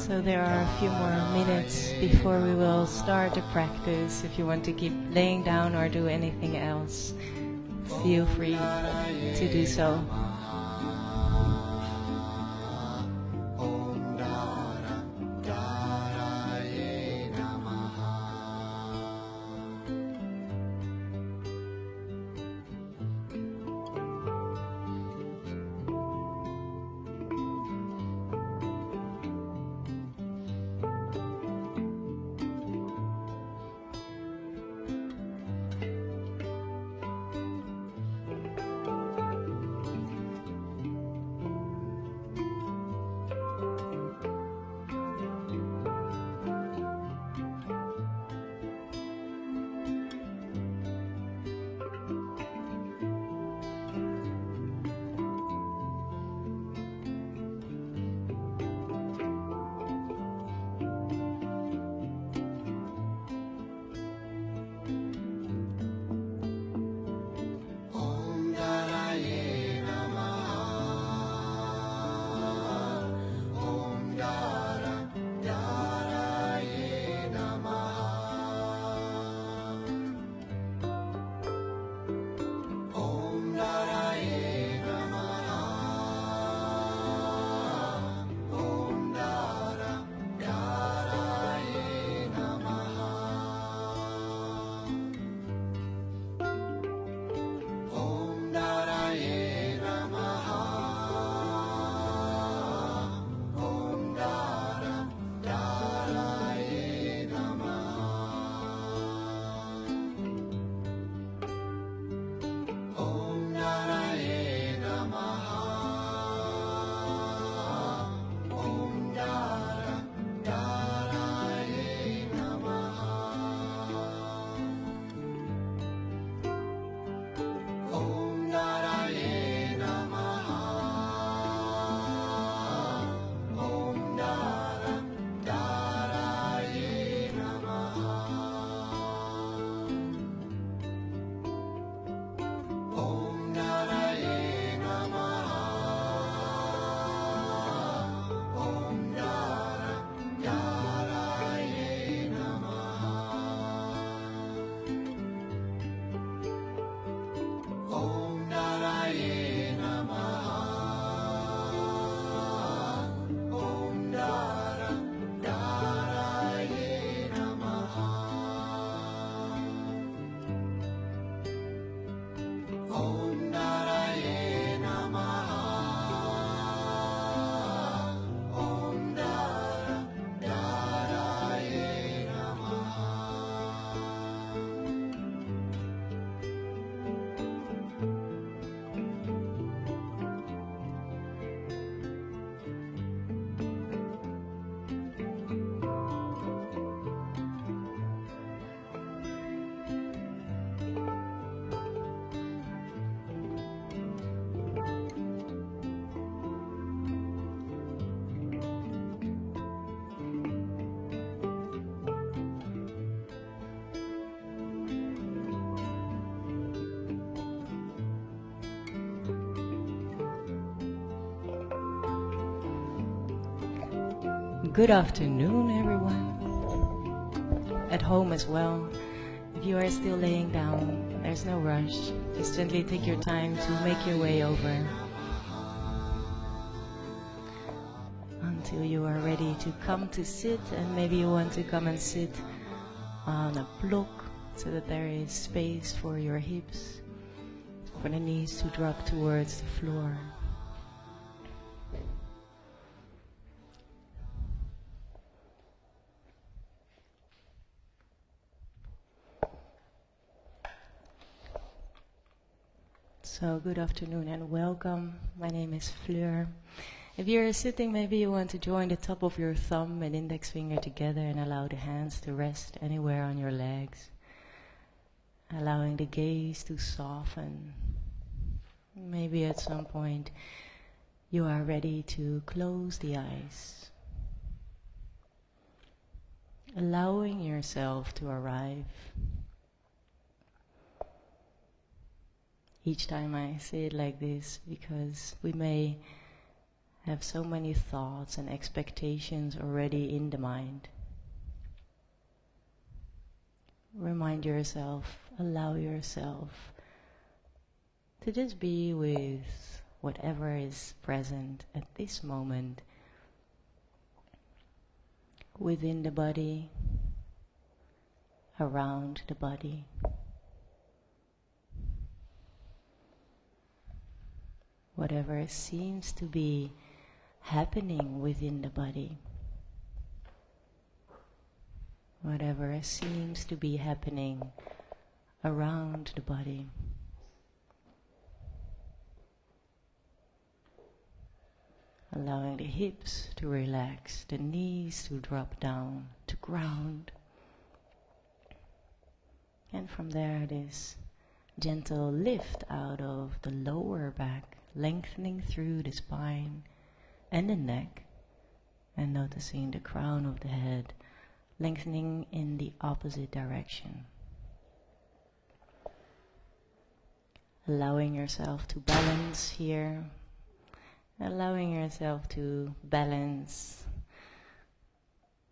So there are a few more minutes before we will start the practice. If you want to keep laying down or do anything else, feel free to do so. Good afternoon, everyone. At home as well. If you are still laying down, there's no rush. Just gently take your time to make your way over until you are ready to come to sit, and maybe you want to come and sit on a block so that there is space for your hips, for the knees to drop towards the floor. So good afternoon and welcome. My name is Fleur. If you're sitting, maybe you want to join the top of your thumb and index finger together and allow the hands to rest anywhere on your legs. Allowing the gaze to soften. Maybe at some point you are ready to close the eyes. Allowing yourself to arrive. Each time I say it like this, because we may have so many thoughts and expectations already in the mind. Remind yourself, allow yourself to just be with whatever is present at this moment, within the body, around the body. Whatever seems to be happening within the body. Whatever seems to be happening around the body. Allowing the hips to relax, the knees to drop down to ground. And from there, this gentle lift out of the lower back, lengthening through the spine and the neck, and noticing the crown of the head lengthening in the opposite direction. Allowing yourself to balance here, allowing yourself to balance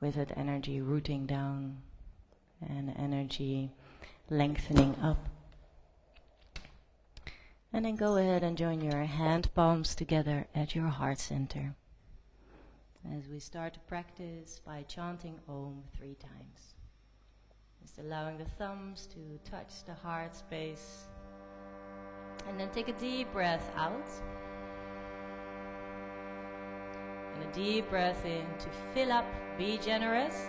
with that energy rooting down and energy lengthening up. And then go ahead and join your hand palms together at your heart center as we start to practice by chanting Om 3 times. Just allowing the thumbs to touch the heart space. And then take a deep breath out. And a deep breath in to fill up, be generous.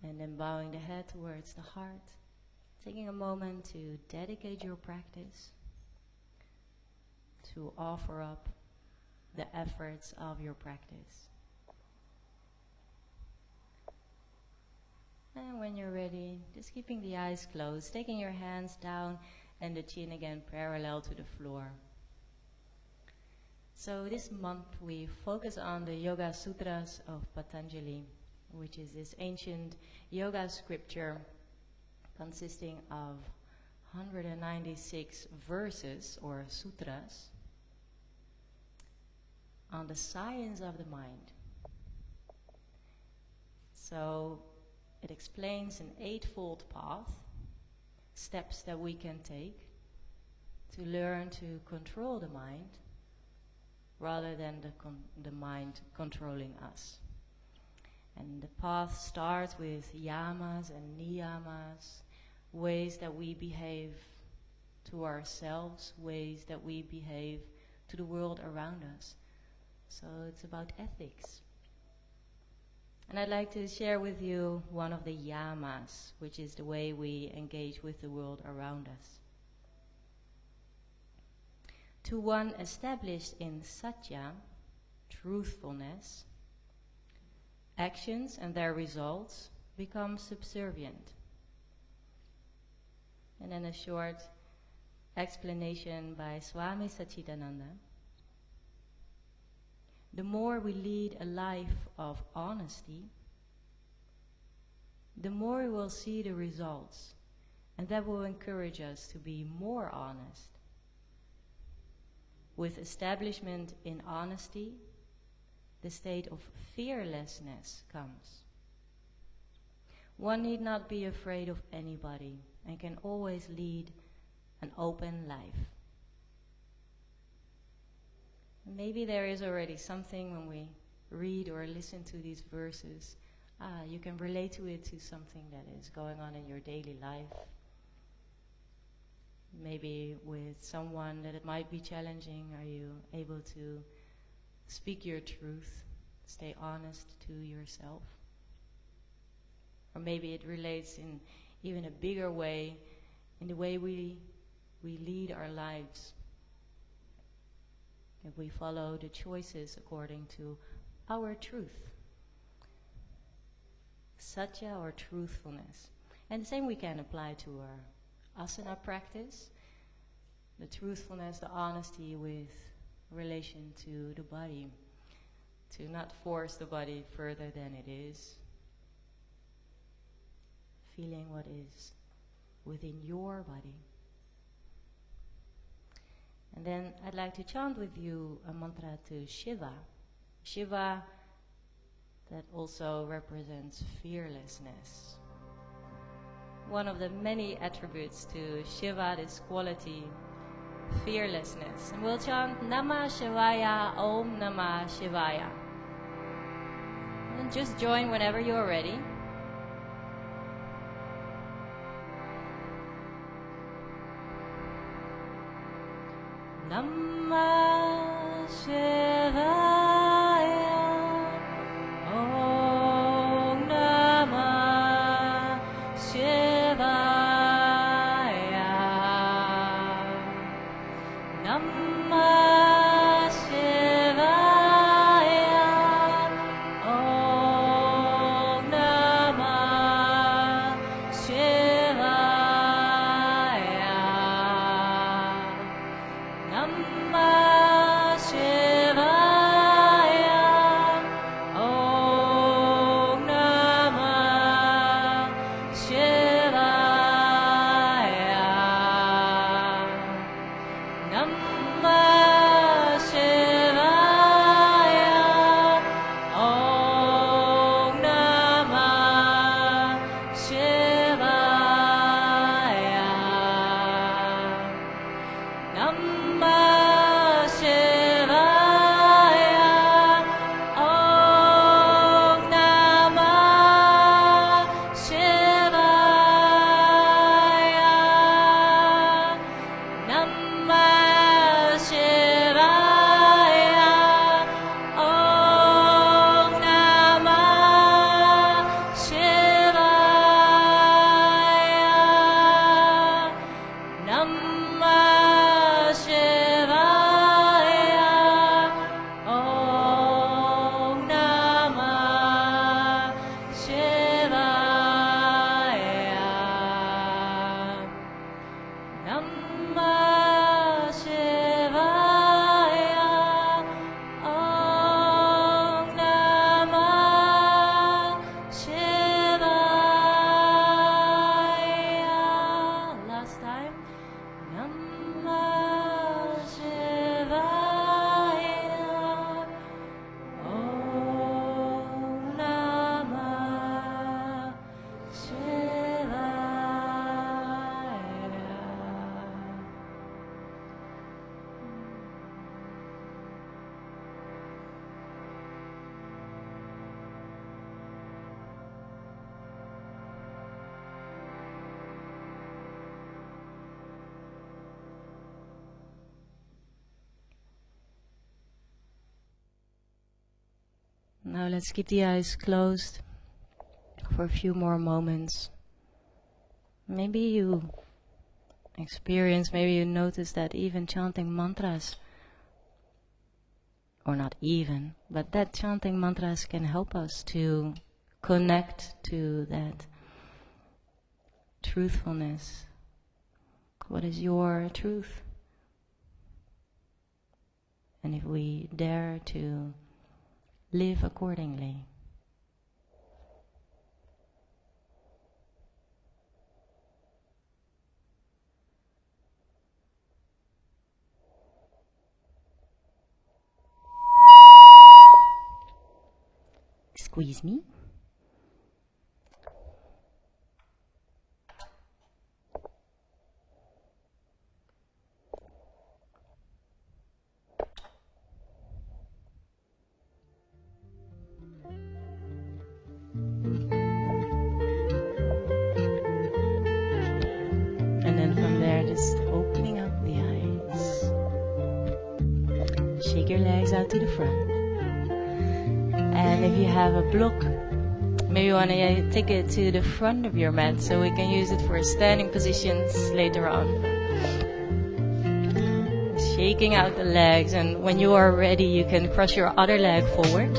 And then bowing the head towards the heart, taking a moment to dedicate your practice, to offer up the efforts of your practice. And when you're ready, just keeping the eyes closed, taking your hands down and the chin again parallel to the floor. So this month we focus on the Yoga Sutras of Patanjali, which is this ancient yoga scripture consisting of 196 verses or sutras on the science of the mind. So it explains an 8-fold path, steps that we can take to learn to control the mind rather than the mind controlling us. And the path starts with yamas and niyamas, ways that we behave to ourselves, ways that we behave to the world around us. So it's about ethics. And I'd like to share with you one of the yamas, which is the way we engage with the world around us. To one established in satya, truthfulness, actions and their results become subservient. And then a short explanation by Swami Satchidananda. The more we lead a life of honesty, the more we will see the results, and that will encourage us to be more honest. With establishment in honesty, the state of fearlessness comes. One need not be afraid of anybody and can always lead an open life. Maybe there is already something when we read or listen to these verses, you can relate to it to something that is going on in your daily life. Maybe with someone that it might be challenging, are you able to speak your truth, stay honest to yourself? Or maybe it relates in even a bigger way, in the way we lead our lives. If we follow the choices according to our truth. Satya, or truthfulness. And the same we can apply to our asana practice. The truthfulness, the honesty with relation to the body. To not force the body further than it is. Feeling what is within your body. And then I'd like to chant with you a mantra to Shiva. Shiva, that also represents fearlessness. One of the many attributes to Shiva, this quality, fearlessness. And we'll chant Namah Shivaya, Om Namah Shivaya. And just join whenever you're ready. Namah Shivaya, Om Namah Shivaya, Namah Shivaya, Om Namah Shivaya. Namah Shivaya, Om Namah Shivaya, Namah Shivaya, Om Namah Shivaya, Namah Shivaya, Om Namah Shivaya, Namah Shivaya, Om Namah Shivaya, Namah Shivaya, Om Namah Shivaya, Namah Shivaya, Om Namah Shivaya. Last time. Namah Shivaya, Om Namah Shivaya. Now let's keep the eyes closed for a few more moments. Maybe you maybe you notice that even chanting mantras, or not even, but that chanting mantras can help us to connect to that truthfulness. What is your truth? And if we dare to live accordingly. Squeeze me. legs out to the front. And if you have a block, maybe you want to take it to the front of your mat so we can use it for standing positions later on. Shaking out the legs, and when you are ready, you can cross your other leg forward.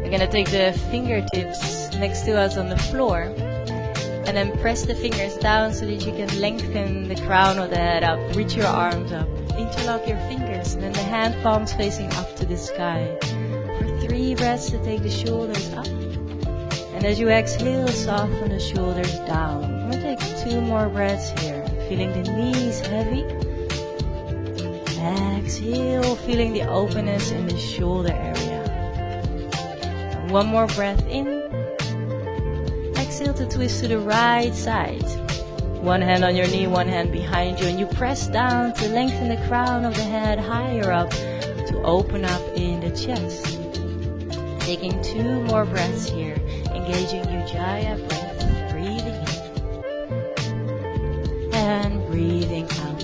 We're going to take the fingertips next to us on the floor and then press the fingers down so that you can lengthen the crown of the head up. Reach your arms up. Interlock your fingers and then the hand palms facing up to the sky. For 3 breaths to take the shoulders up. And as you exhale, soften the shoulders down. I'm going to take 2 more breaths here. Feeling the knees heavy. Exhale, feeling the openness in the shoulder area. And 1 more breath in. Exhale to twist to the right side. 1 hand on your knee, 1 hand behind you, and you press down to lengthen the crown of the head higher up to open up in the chest. Taking 2 more breaths here, engaging Ujjayi breath, breathing in and breathing out.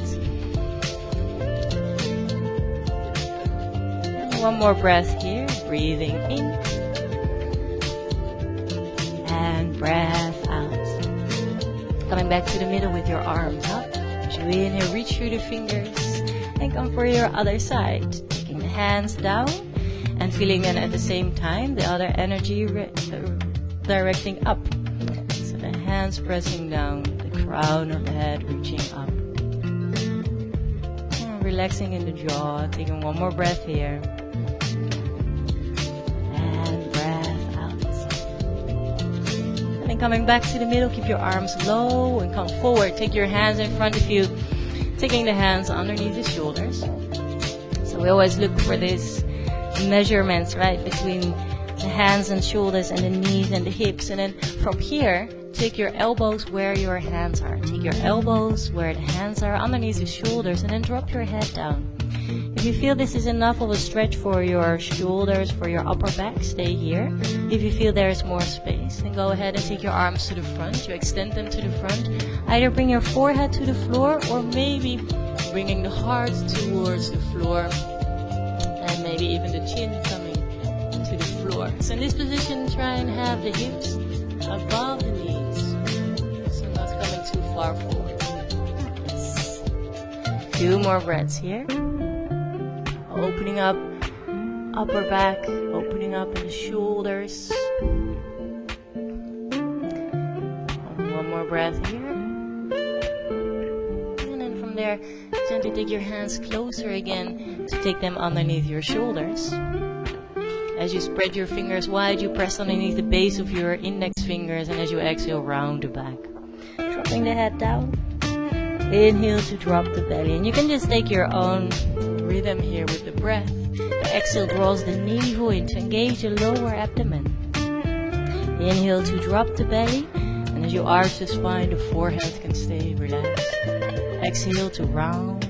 And 1 more breath here, breathing in and breath out. Coming back to the middle with your arms up. As you inhale, reach through the fingers and come for your other side. Taking the hands down and feeling then at the same time the other energy directing up. So the hands pressing down, the crown of the head reaching up. And relaxing in the jaw, taking 1 more breath here. Coming back to the middle, keep your arms low and come forward. Take your hands in front of you, taking the hands underneath the shoulders. So we always look for these measurements, right, between the hands and shoulders and the knees and the hips. And then from here, take your elbows where your hands are. Take your elbows where the hands are underneath the shoulders and then drop your head down. If you feel this is enough of a stretch for your shoulders, for your upper back, stay here. If you feel there is more space, then go ahead and take your arms to the front. You extend them to the front. Either bring your forehead to the floor or maybe bringing the heart towards the floor. And maybe even the chin coming to the floor. So in this position, try and have the hips above the knees. So not coming too far forward. Yes. 2 more breaths here. Opening up upper back, opening up in the shoulders. And 1 more breath here. And then from there, gently take your hands closer again to take them underneath your shoulders. As you spread your fingers wide, you press underneath the base of your index fingers, and as you exhale, round the back. Dropping the head down. Inhale to drop the belly. And you can just take your own rhythm here with the breath. The exhale draws the navel in to engage the lower abdomen. Inhale to drop the belly, and as you arch the spine, the forehead can stay relaxed. Exhale to round.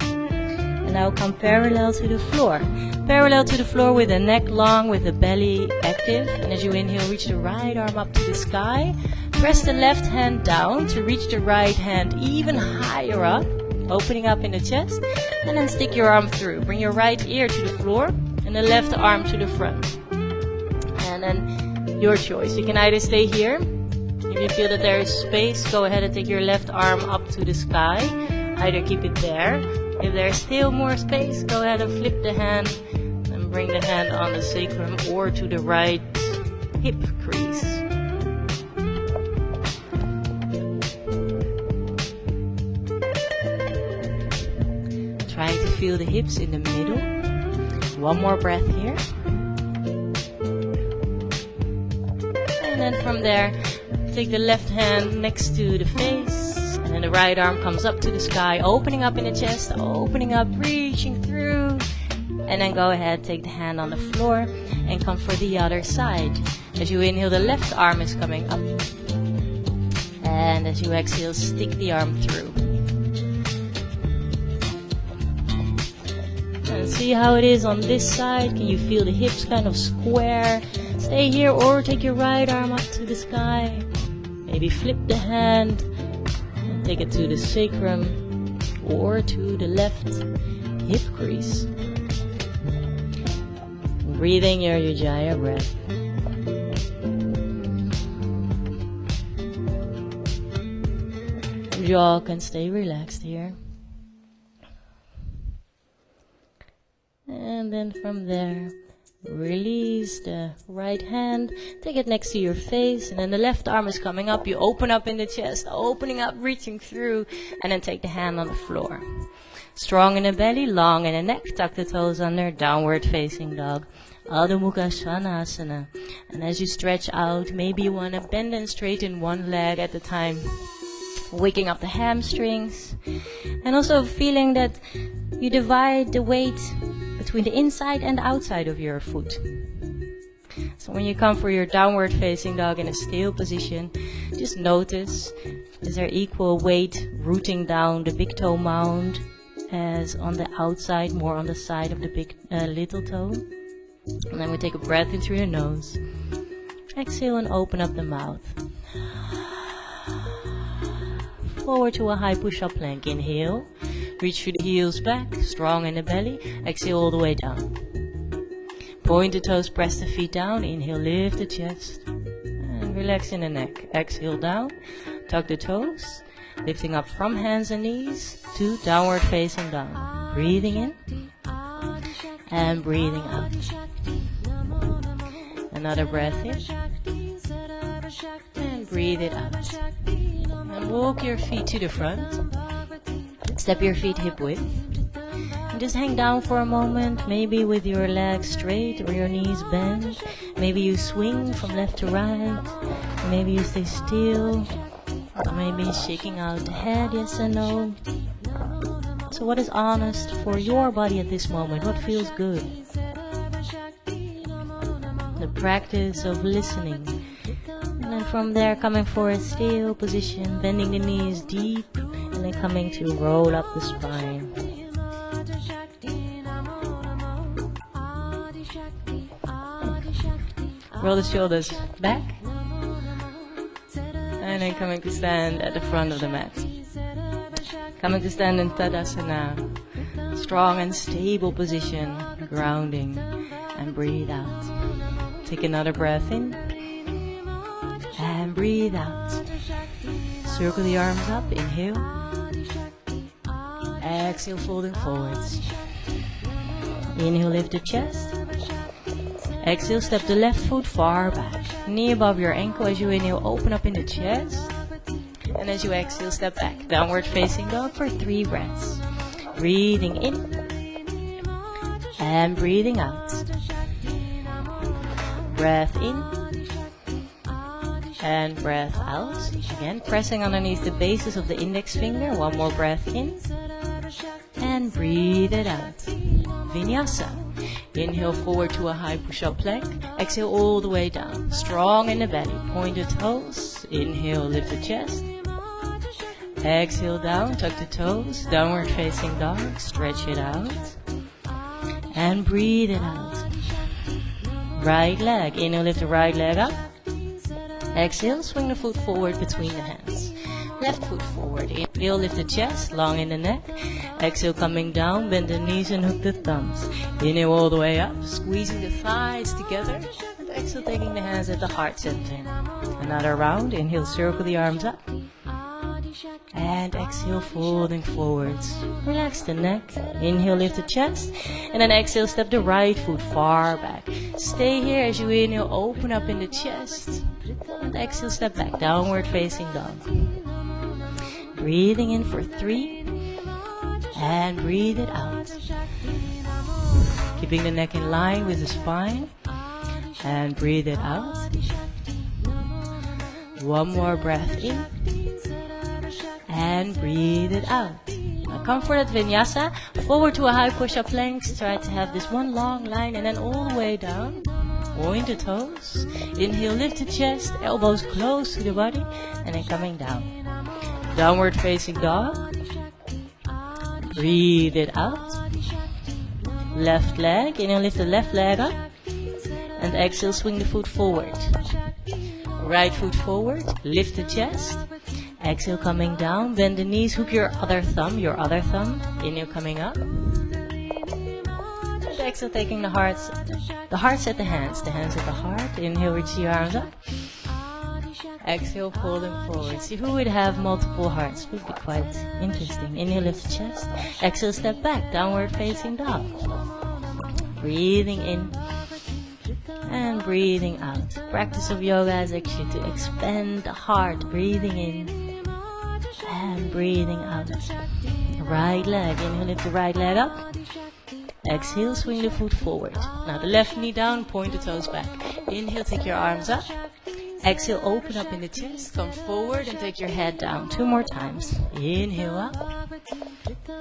And now come parallel to the floor. Parallel to the floor with the neck long, with the belly active. And as you inhale, reach the right arm up to the sky. Press the left hand down to reach the right hand even higher up. Opening up in the chest, and then stick your arm through. Bring your right ear to the floor and the left arm to the front. And then your choice. You can either stay here. If you feel that there is space, go ahead and take your left arm up to the sky. Either keep it there. If there's still more space, go ahead and flip the hand and bring the hand on the sacrum or to the right hip crease. Trying to feel the hips in the middle. 1 more breath here. And then from there, take the left hand next to the face. And then the right arm comes up to the sky, opening up in the chest, opening up, reaching through. And then go ahead, take the hand on the floor and come for the other side. As you inhale, the left arm is coming up. And as you exhale, stick the arm through. And see how it is on this side. Can you feel the hips kind of square? Stay here or take your right arm up to the sky. Maybe flip the hand and take it to the sacrum or to the left hip crease. Breathing your Ujjayi breath. Jaw can stay relaxed here. And then from there, release the right hand, take it next to your face, and then the left arm is coming up. You open up in the chest, opening up, reaching through, and then take the hand on the floor. Strong in the belly, long in the neck, tuck the toes under, downward facing dog. Adho Mukha Svanasana. And as you stretch out, maybe you want to bend and straighten one leg at a time, waking up the hamstrings, and also feeling that you divide the weight between the inside and outside of your foot. So when you come for your downward facing dog in a still position, just notice, is there equal weight rooting down the big toe mound as on the outside, more on the side of the big little toe? And then we take a breath in through your nose. Exhale and open up the mouth. Forward to a high push-up plank. Inhale. Reach through the heels back, strong in the belly. Exhale all the way down. Point the toes, press the feet down. Inhale, lift the chest. And relax in the neck. Exhale down. Tuck the toes. Lifting up from hands and knees to downward facing dog. Breathing in. And breathing out. Another breath in. And breathe it out. And walk your feet to the front. Step your feet hip width. And just hang down for a moment, maybe with your legs straight or your knees bent. Maybe you swing from left to right. Maybe you stay still. Or maybe shaking out the head, yes and no. So what is honest for your body at this moment? What feels good? The practice of listening. And then from there, coming for a still position, bending the knees deep, and then coming to roll up the spine. Roll the shoulders back. And then coming to stand at the front of the mat. Coming to stand in Tadasana. Strong and stable position, grounding, and breathe out. Take another breath in. And breathe out. Circle the arms up, inhale. Exhale, folding forwards. Inhale, lift the chest. Exhale, step the left foot far back. Knee above your ankle. As you inhale, open up in the chest. And as you exhale, step back. Downward facing dog for 3 breaths. Breathing in. And breathing out. Breath in. And breath out. Again, pressing underneath the bases of the index finger. One more breath in. And breathe it out. Vinyasa. Inhale forward to a high push-up plank. Exhale all the way down. Strong in the belly. Point the toes. Inhale, lift the chest. Exhale down, tuck the toes. Downward facing dog. Stretch it out. And breathe it out. Right leg. Inhale, lift the right leg up. Exhale, swing the foot forward between the hands. Left foot forward. Inhale, lift the chest, long in the neck. Exhale, coming down, bend the knees and hook the thumbs. Inhale all the way up, squeezing the thighs together. And exhale, taking the hands at the heart center. Another round. Inhale, circle the arms up. And exhale, folding forwards. Relax the neck. Inhale, lift the chest. And then exhale, step the right foot far back. Stay here as you inhale, open up in the chest. And exhale, step back, downward facing dog. Breathing in for 3. And breathe it out. Keeping the neck in line with the spine. And breathe it out. One more breath in. And breathe it out. Now come for that vinyasa. Forward to a high push-up plank. Try to have this one long line and then all the way down. Point the toes. Inhale, lift the chest. Elbows close to the body. And then coming down. Downward facing dog. Breathe it out. Left leg. Inhale, lift the left leg up. And exhale, swing the foot forward. Right foot forward. Lift the chest. Exhale, coming down. Bend the knees, hook your other thumb. Inhale, coming up. And exhale, taking the hearts at the hands at the heart. Inhale, reach your arms up. Exhale, pull them forward. See who would have multiple hearts. Would be quite interesting. Inhale, lift the chest. Exhale, step back. Downward facing dog. Breathing in and breathing out. Practice of yoga is actually to expand the heart. Breathing in and breathing out. Right leg. Inhale, lift the right leg up. Exhale, swing the foot forward. Now the left knee down, point the toes back. Inhale, take your arms up. Exhale, open up in the chest, come forward and take your head down. 2 more times. Inhale up.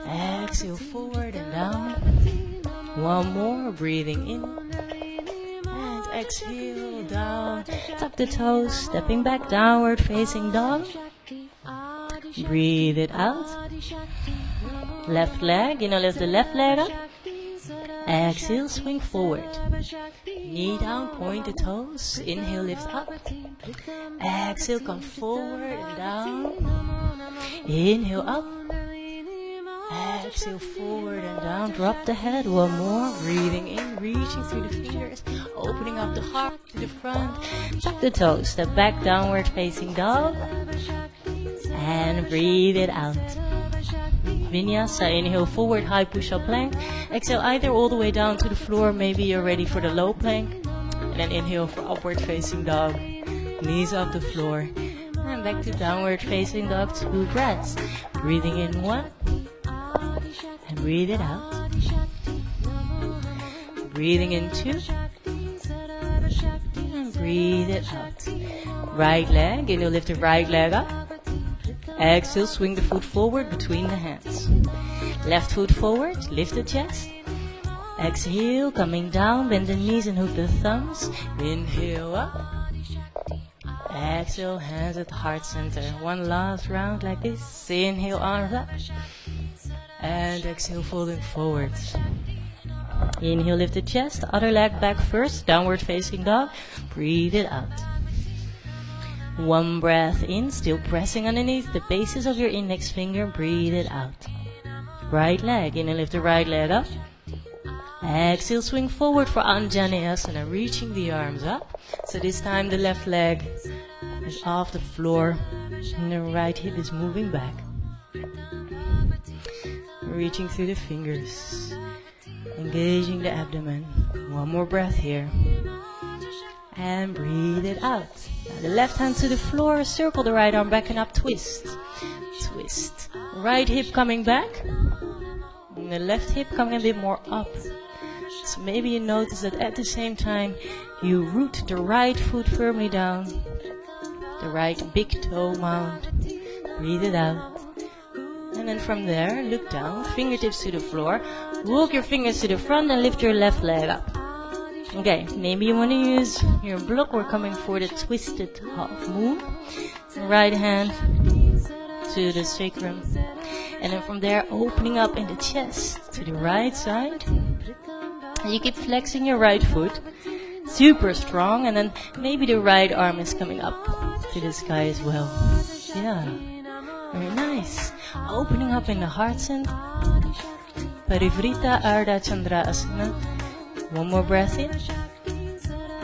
Exhale, forward and down. 1 more, breathing in. And exhale, down. Tuck the toes, stepping back, downward facing dog. Breathe it out. Left leg, lift the left leg up. Exhale, swing forward. Knee down, point the toes. Inhale, lift up. Exhale, come forward and down. Inhale, up. Exhale, forward and down. Drop the head. 1 more. Breathing in, reaching through the fingers. Opening up the heart to the front. Tuck the toes. Step back, downward facing dog. And breathe it out. Vinyasa, inhale, forward, high push-up plank. Exhale, either all the way down to the floor, maybe you're ready for the low plank. And then inhale for upward facing dog. Knees off the floor. And back to downward facing dog, 2 breaths. Breathing in 1. And breathe it out. Breathing in 2. And breathe it out. Right leg, inhale, lift the right leg up. Exhale, swing the foot forward between the hands. Left foot forward, lift the chest. Exhale, coming down, bend the knees and hook the thumbs. Inhale up. Exhale, hands at heart center. 1 last round like this. Inhale, arms up. And exhale, folding forward. Inhale, lift the chest. Other leg back first, downward facing dog. Breathe it out. 1 breath in, still pressing underneath the bases of your index finger. Breathe it out. Right leg, inhale, lift the right leg up. Exhale, swing forward for Anjaneyasana, reaching the arms up. So this time the left leg is off the floor and the right hip is moving back. Reaching through the fingers, engaging the abdomen. 1 more breath here. And breathe it out. Now the left hand to the floor, circle the right arm back and up, twist. Twist. Right hip coming back. And the left hip coming a bit more up. So maybe you notice that at the same time, you root the right foot firmly down. The right big toe mound. Breathe it out. And then from there, look down, fingertips to the floor. Walk your fingers to the front and lift your left leg up. Okay, maybe you want to use your block. We're coming for the twisted half moon. Right hand to the sacrum. And then from there, opening up in the chest to the right side. And you keep flexing your right foot. Super strong. And then maybe the right arm is coming up to the sky as well. Yeah, very nice. Opening up in the heart center. Parivrita Ardha Chandra Asana. 1 more breath in.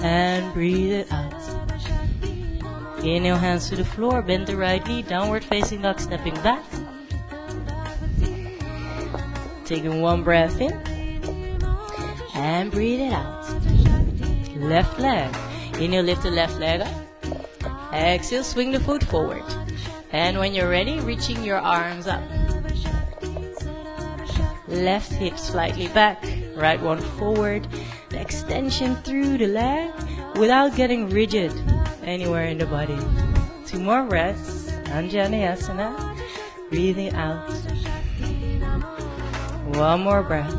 And breathe it out. Inhale, hands to the floor. Bend the right knee. Downward facing dog, stepping back. Taking 1 breath in. And breathe it out. Left leg. Inhale, lift the left leg up. Exhale, swing the foot forward. And when you're ready, reaching your arms up. Left hip slightly back. Right one forward. The extension through the leg without getting rigid anywhere in the body. 2 more breaths. Anjaneyasana. Breathing out. 1 more breath.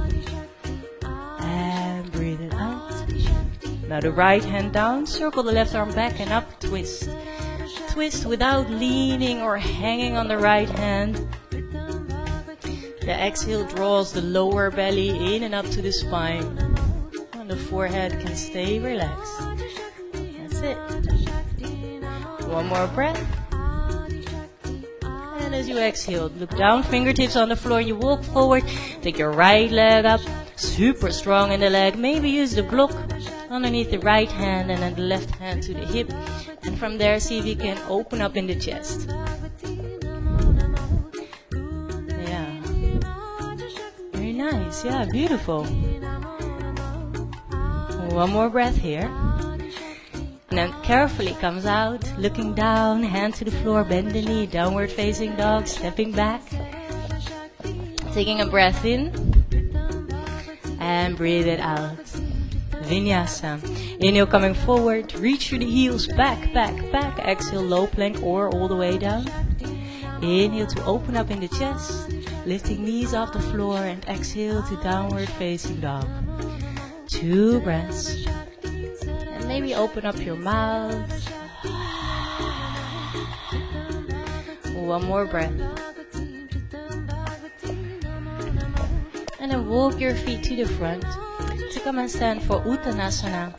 And breathe it out. Now the right hand down. Circle the left arm back and up. Twist. Twist without leaning or hanging on the right hand. The exhale draws the lower belly in and up to the spine. And the forehead can stay relaxed. That's it. 1 more breath. as you exhale, look down, fingertips on the floor, you walk forward, take your right leg up, super strong in the leg, maybe use the block underneath the right hand and then the left hand to the hip, and from there see if you can open up in the chest. Yeah, very nice, yeah, beautiful. One more breath here. And then carefully comes out, looking down, hand to the floor, bend the knee, downward facing dog, stepping back. Taking a breath in. And breathe it out. Vinyasa. Inhale coming forward, reach through the heels, back, back, back. Exhale, low plank or all the way down. Inhale to open up in the chest, lifting knees off the floor, and exhale to downward facing dog. 2 breaths. And maybe open up your mouth. 1 more breath. And then walk your feet to the front to come and stand for Uttanasana.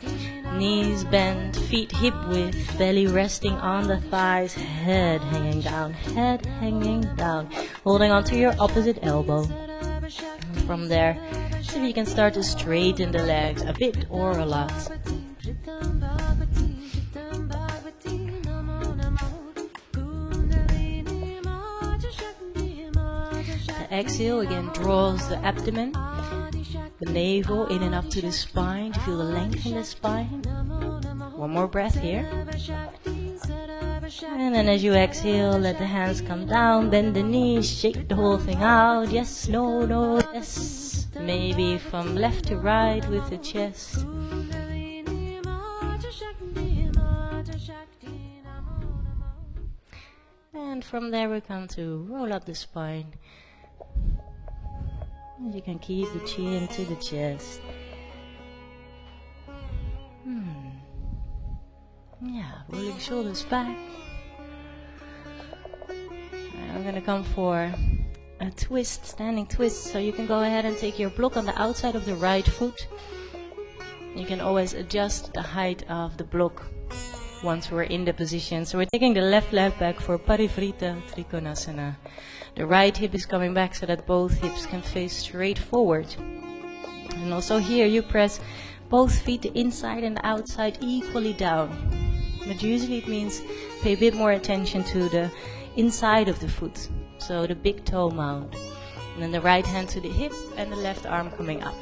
Knees bent, feet hip width, belly resting on the thighs, head hanging down, holding onto your opposite elbow. And from there, see if you can start to straighten the legs a bit or a lot. The exhale again draws the abdomen, the navel in and up to the spine to feel the length in the spine. 1 more breath here. And then as you exhale, let the hands come down, bend the knees, shake the whole thing out. Yes, no, no, yes. Maybe from left to right with the chest. And from there we come to roll up the spine. You can keep the chin to the chest. Yeah, rolling shoulders back. And I'm gonna come for a twist, standing twist. So you can go ahead and take your block on the outside of the right foot. You can always adjust the height of the block once we're in the position. So we're taking the left leg back for Parivrita Trikonasana. The right hip is coming back so that both hips can face straight forward. And also here you press both feet, the inside and the outside, equally down. But usually it means pay a bit more attention to the inside of the foot. So the big toe mound. And then the right hand to the hip and the left arm coming up.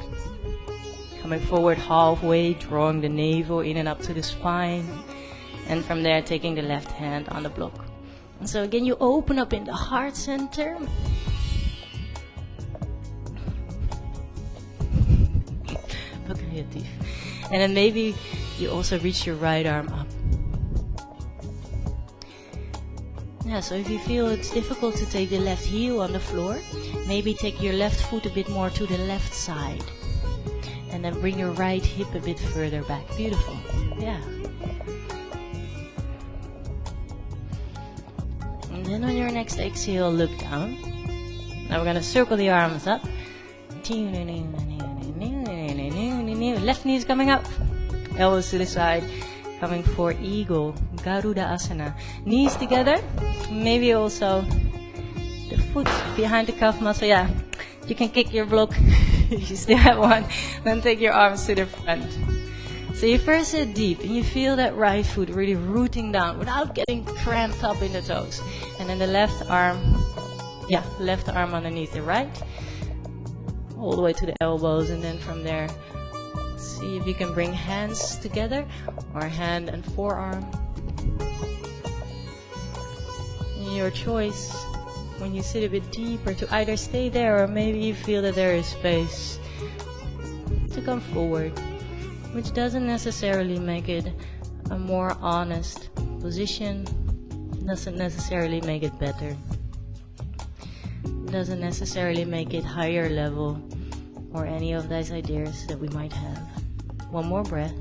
Coming forward halfway, drawing the navel in and up to the spine. And from there taking the left hand on the block. And so again you open up in the heart center. Look at your teeth. And then maybe you also reach your right arm up. Yeah, so if you feel it's difficult to take the left heel on the floor, maybe take your left foot a bit more to the left side. And then bring your right hip a bit further back. Beautiful. Yeah. And then on your next exhale, look down. Now we're going to circle the arms up. Left knee is coming up. Elbows to the side. Coming for eagle. Garuda Asana. Knees together. Maybe also the foot behind the calf muscle. Yeah, you can kick your block if you still have one. Then take your arms to the front. So you first sit deep and you feel that right foot really rooting down without getting cramped up in the toes. And then the left arm underneath the right, all the way to the elbows, and then from there, see if you can bring hands together, or hand and forearm. Your choice when you sit a bit deeper to either stay there or maybe you feel that there is space to come forward. Which doesn't necessarily make it a more honest position, doesn't necessarily make it better, doesn't necessarily make it higher level or any of those ideas that we might have. 1 more breath.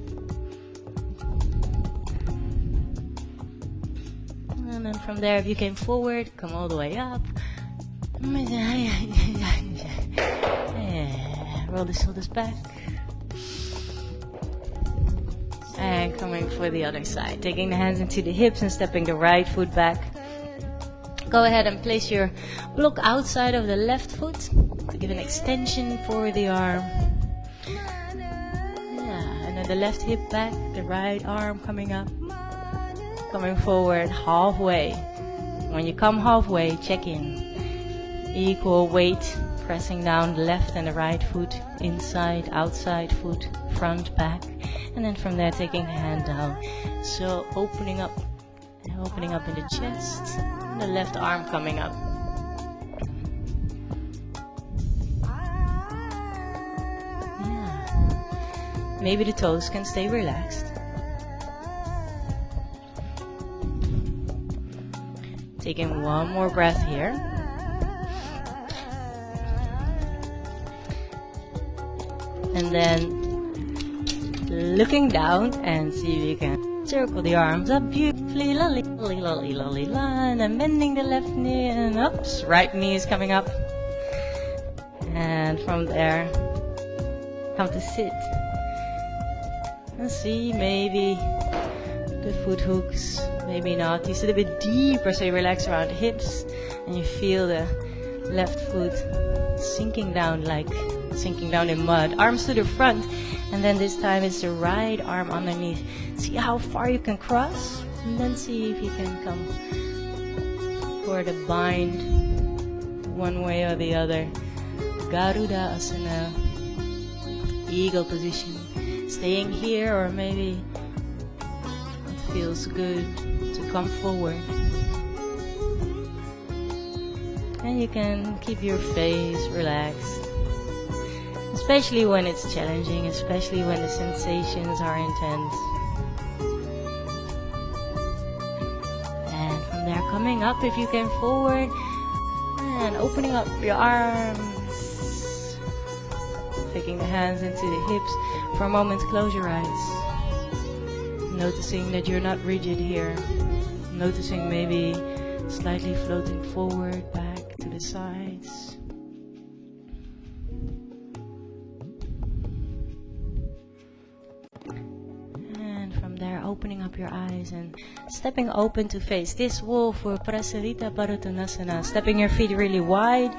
And then from there, if you came forward, come all the way up. Roll the shoulders back. And coming for the other side, taking the hands into the hips and stepping the right foot back. Go ahead and place your block outside of the left foot to give an extension for the arm. Yeah, and then the left hip back, the right arm coming up, coming forward halfway. When you come halfway, check in. Equal weight, pressing down the left and the right foot, inside, outside foot, front, back, and then from there taking the hand down. So opening up in the chest, and the left arm coming up. Yeah. Maybe the toes can stay relaxed. Taking one more breath here. And then looking down and see if you can circle the arms up beautifully, lolly, lolly, lolly, lolly, lolly, and then bending the left knee and oops, right knee is coming up. And from there, come to sit. And see, maybe the foot hooks, maybe not. You sit a bit deeper so you relax around the hips and you feel the left foot sinking down in mud. Arms to the front, and then this time it's the right arm underneath. See how far you can cross, and then see if you can come for the bind one way or the other. Garuda Asana, eagle position. Staying here, or maybe it feels good to come forward. And you can keep your face relaxed. Especially when it's challenging, especially when the sensations are intense. And from there, coming up if you can forward, and opening up your arms. Taking the hands into the hips. For a moment, close your eyes. Noticing that you're not rigid here. Noticing maybe slightly floating forward, back to the sides. Opening up your eyes and stepping open to face this wall for Prasarita Parutanasana. Stepping your feet really wide,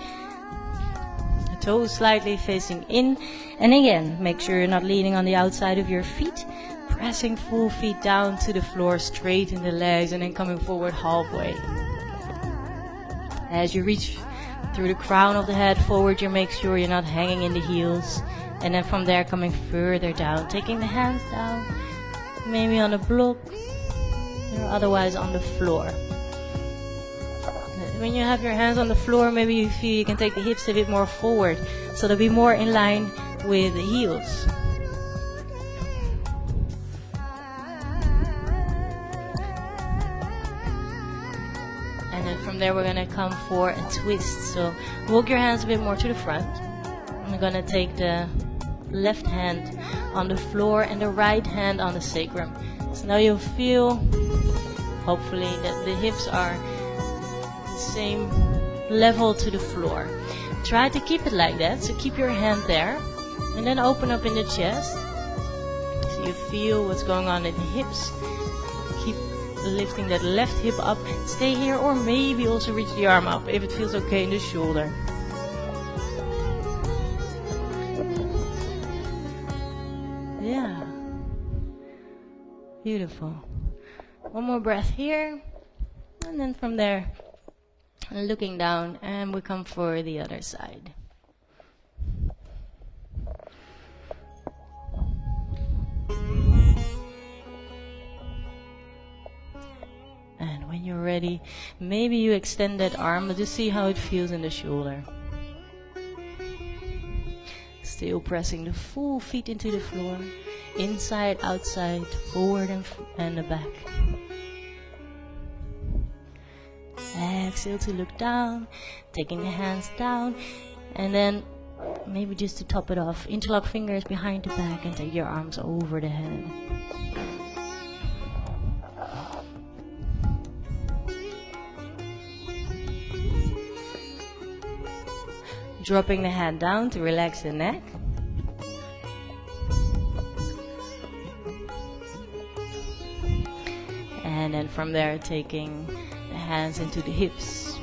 the toes slightly facing in, and again, make sure you're not leaning on the outside of your feet. Pressing full feet down to the floor, straighten the legs, and then coming forward halfway. As you reach through the crown of the head forward, you make sure you're not hanging in the heels, and then from there coming further down, taking the hands down. Maybe on a block, or otherwise on the floor. When you have your hands on the floor, maybe you feel you can take the hips a bit more forward, so they'll be more in line with the heels. And then from there we're going to come for a twist. So walk your hands a bit more to the front. I'm going to take the left hand on the floor and the right hand on the sacrum. So now you'll feel, hopefully, that the hips are the same level to the floor. Try to keep it like that, so keep your hand there, and then open up in the chest, so you feel what's going on in the hips. Keep lifting that left hip up, stay here, or maybe also reach the arm up if it feels okay in the shoulder. Yeah, beautiful. One more breath here, and then from there, looking down, and we come for the other side. And when you're ready, maybe you extend that arm, but just see how it feels in the shoulder. Still pressing the full feet into the floor, inside, outside, forward and the back. Exhale to look down, taking the hands down, and then maybe just to top it off, interlock fingers behind the back and take your arms over the head. Dropping the head down to relax the neck. And then from there taking the hands into the hips.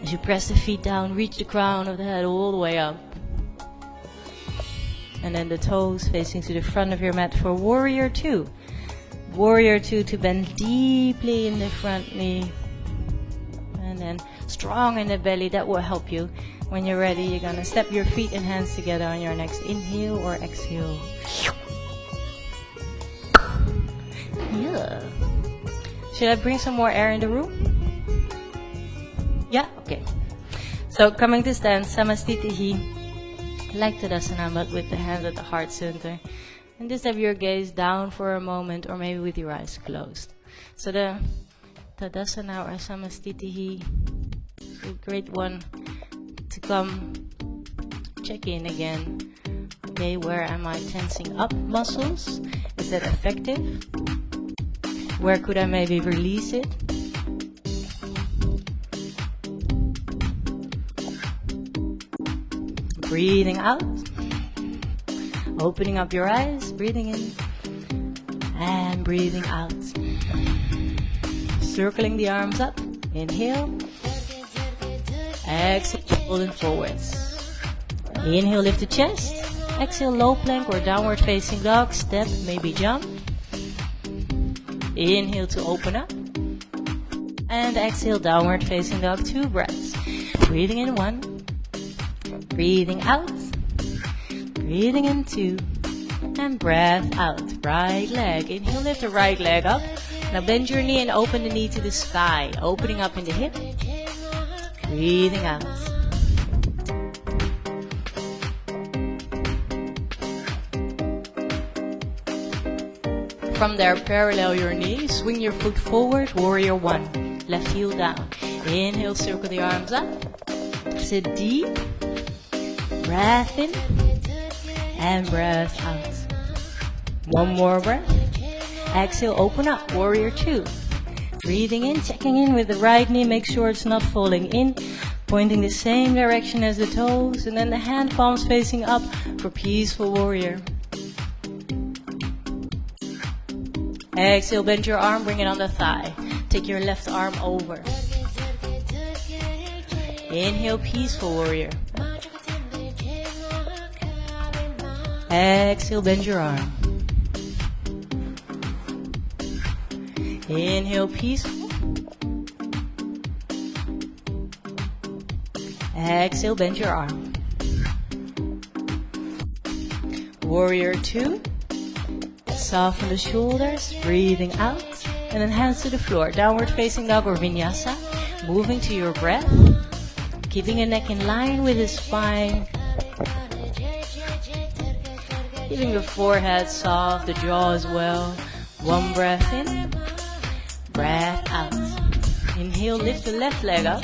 As you press the feet down, reach the crown of the head all the way up. And then the toes facing to the front of your mat for warrior 2. Warrior 2 to bend deeply in the front knee. And then strong in the belly, that will help you. When you're ready, you're gonna step your feet and hands together on your next inhale or exhale. Yeah. Should I bring some more air in the room? Yeah? Okay. So coming to stand, Samastitihi, like Tadasana, but with the hands at the heart center. And just have your gaze down for a moment, or maybe with your eyes closed. So the Tadasana or Samastitihi, a great one to come check in again. Okay, where am I tensing up muscles? Is that effective? Where could I maybe release it? Breathing out. Opening up your eyes, breathing in and breathing out. Circling the arms up. Inhale. Exhale, folding forwards. Inhale, lift the chest. Exhale, low plank or downward facing dog. Step, maybe jump. Inhale to open up. And exhale, downward facing dog. 2 breaths. Breathing in 1. Breathing out. Breathing in 2. And breath out. Right leg. Inhale, lift the right leg up. Now bend your knee and open the knee to the sky. Opening up in the hip. Breathing out. From there, parallel your knees. Swing your foot forward. Warrior 1. Left heel down. Inhale, circle the arms up. Sit deep. Breath in. And breath out. One more breath. Exhale, open up. Warrior 2. Breathing in, checking in with the right knee. Make sure it's not falling in. Pointing the same direction as the toes. And then the hand palms facing up for peaceful warrior. Exhale, bend your arm, bring it on the thigh. Take your left arm over. Inhale, peaceful warrior. Exhale, bend your arm. Inhale, peaceful. Exhale, bend your arm. Warrior 2. Soften the shoulders, breathing out. And then hands to the floor. Downward facing dog or vinyasa. Moving to your breath. Keeping the neck in line with the spine. Keeping the forehead soft, the jaw as well. One breath in. Breath out. Inhale, lift the left leg up.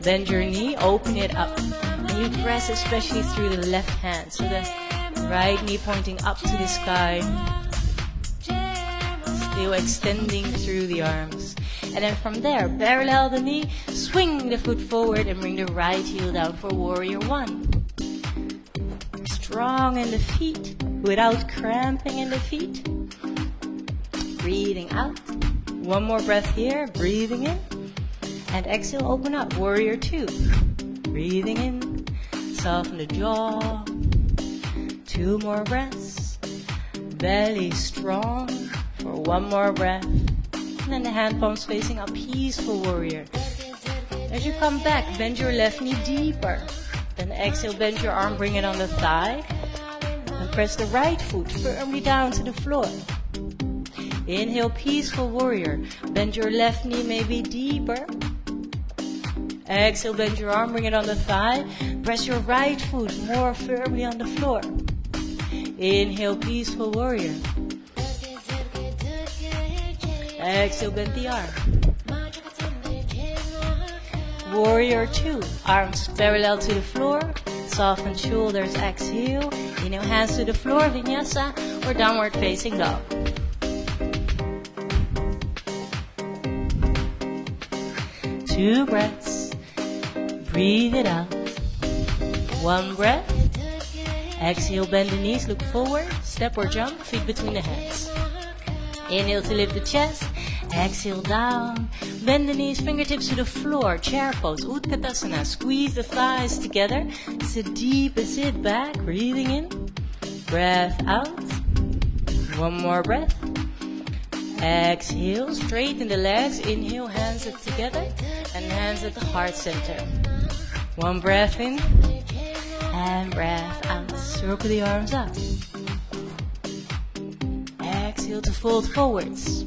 Bend your knee, open it up. And you press especially through the left hand. So the right knee pointing up to the sky. Still extending through the arms. And then from there, parallel the knee, swing the foot forward and bring the right heel down for warrior 1. Strong in the feet, without cramping in the feet. Breathing out. One more breath here, breathing in. And exhale, open up, warrior 2. Breathing in, soften the jaw. 2 more breaths. Belly strong for 1 more breath. And then the hand palms facing up, peaceful warrior. As you come back, bend your left knee deeper. Then exhale, bend your arm, bring it on the thigh. And press the right foot firmly down to the floor. Inhale, peaceful warrior. Bend your left knee maybe deeper. Exhale, bend your arm, bring it on the thigh. Press your right foot more firmly on the floor. Inhale, peaceful warrior. Exhale, bend the arm. Warrior 2. Arms parallel to the floor. Soften shoulders, exhale. Inhale, hands to the floor, vinyasa or downward facing dog. Two breaths. Breathe it out. One breath. Exhale, bend the knees, look forward. Step or jump, feet between the hands. Inhale to lift the chest. Exhale down. Bend the knees, fingertips to the floor, chair pose, Utkatasana. Squeeze the thighs together. Sit deep and sit back. Breathing in. Breath out. One more breath. Exhale, straighten the legs. Inhale, hands it together. And hands at the heart center. One breath in. And breath out. Circle the arms up. Exhale to fold forwards.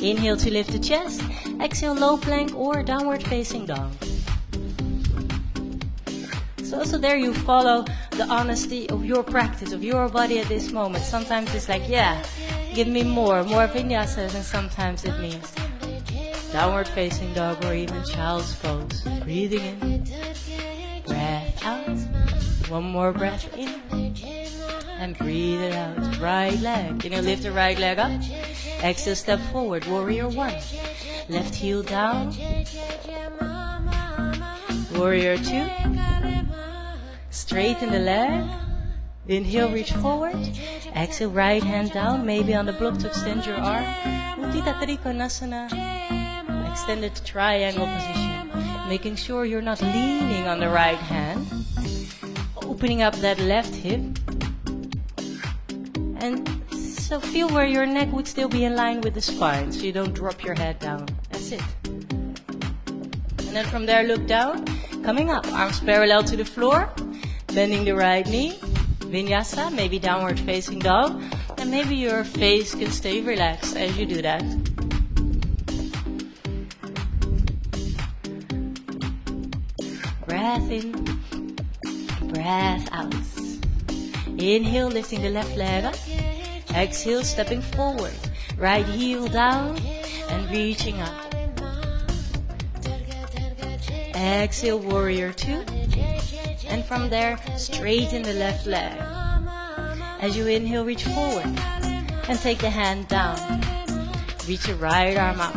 Inhale to lift the chest. Exhale, low plank or downward facing dog. So also there you follow the honesty of your practice, of your body at this moment. Sometimes it's like, yeah, give me more vinyasas, and sometimes it means downward facing dog or even child's pose. Breathing in, breath out. One more breath in, and breathe it out. Right leg, lift the right leg up. Exhale, step forward, warrior one. Left heel down. Warrior two. Straighten the leg. Inhale, reach forward. Exhale, right hand down, maybe on the block to extend your arm. Uttita Trikonasana. Extended triangle position. Making sure you're not leaning on the right hand. Opening up that left hip. And so feel where your neck would still be in line with the spine, so you don't drop your head down. That's it. And then from there, look down. Coming up, arms parallel to the floor. Bending the right knee. Vinyasa, maybe downward facing dog. And maybe your face can stay relaxed as you do that. Breath in. Breath out. Inhale, lifting the left leg up. Exhale, stepping forward. Right heel down and reaching up. Exhale, warrior two. And from there, straighten the left leg. As you inhale, reach forward. And take the hand down. Reach your right arm up.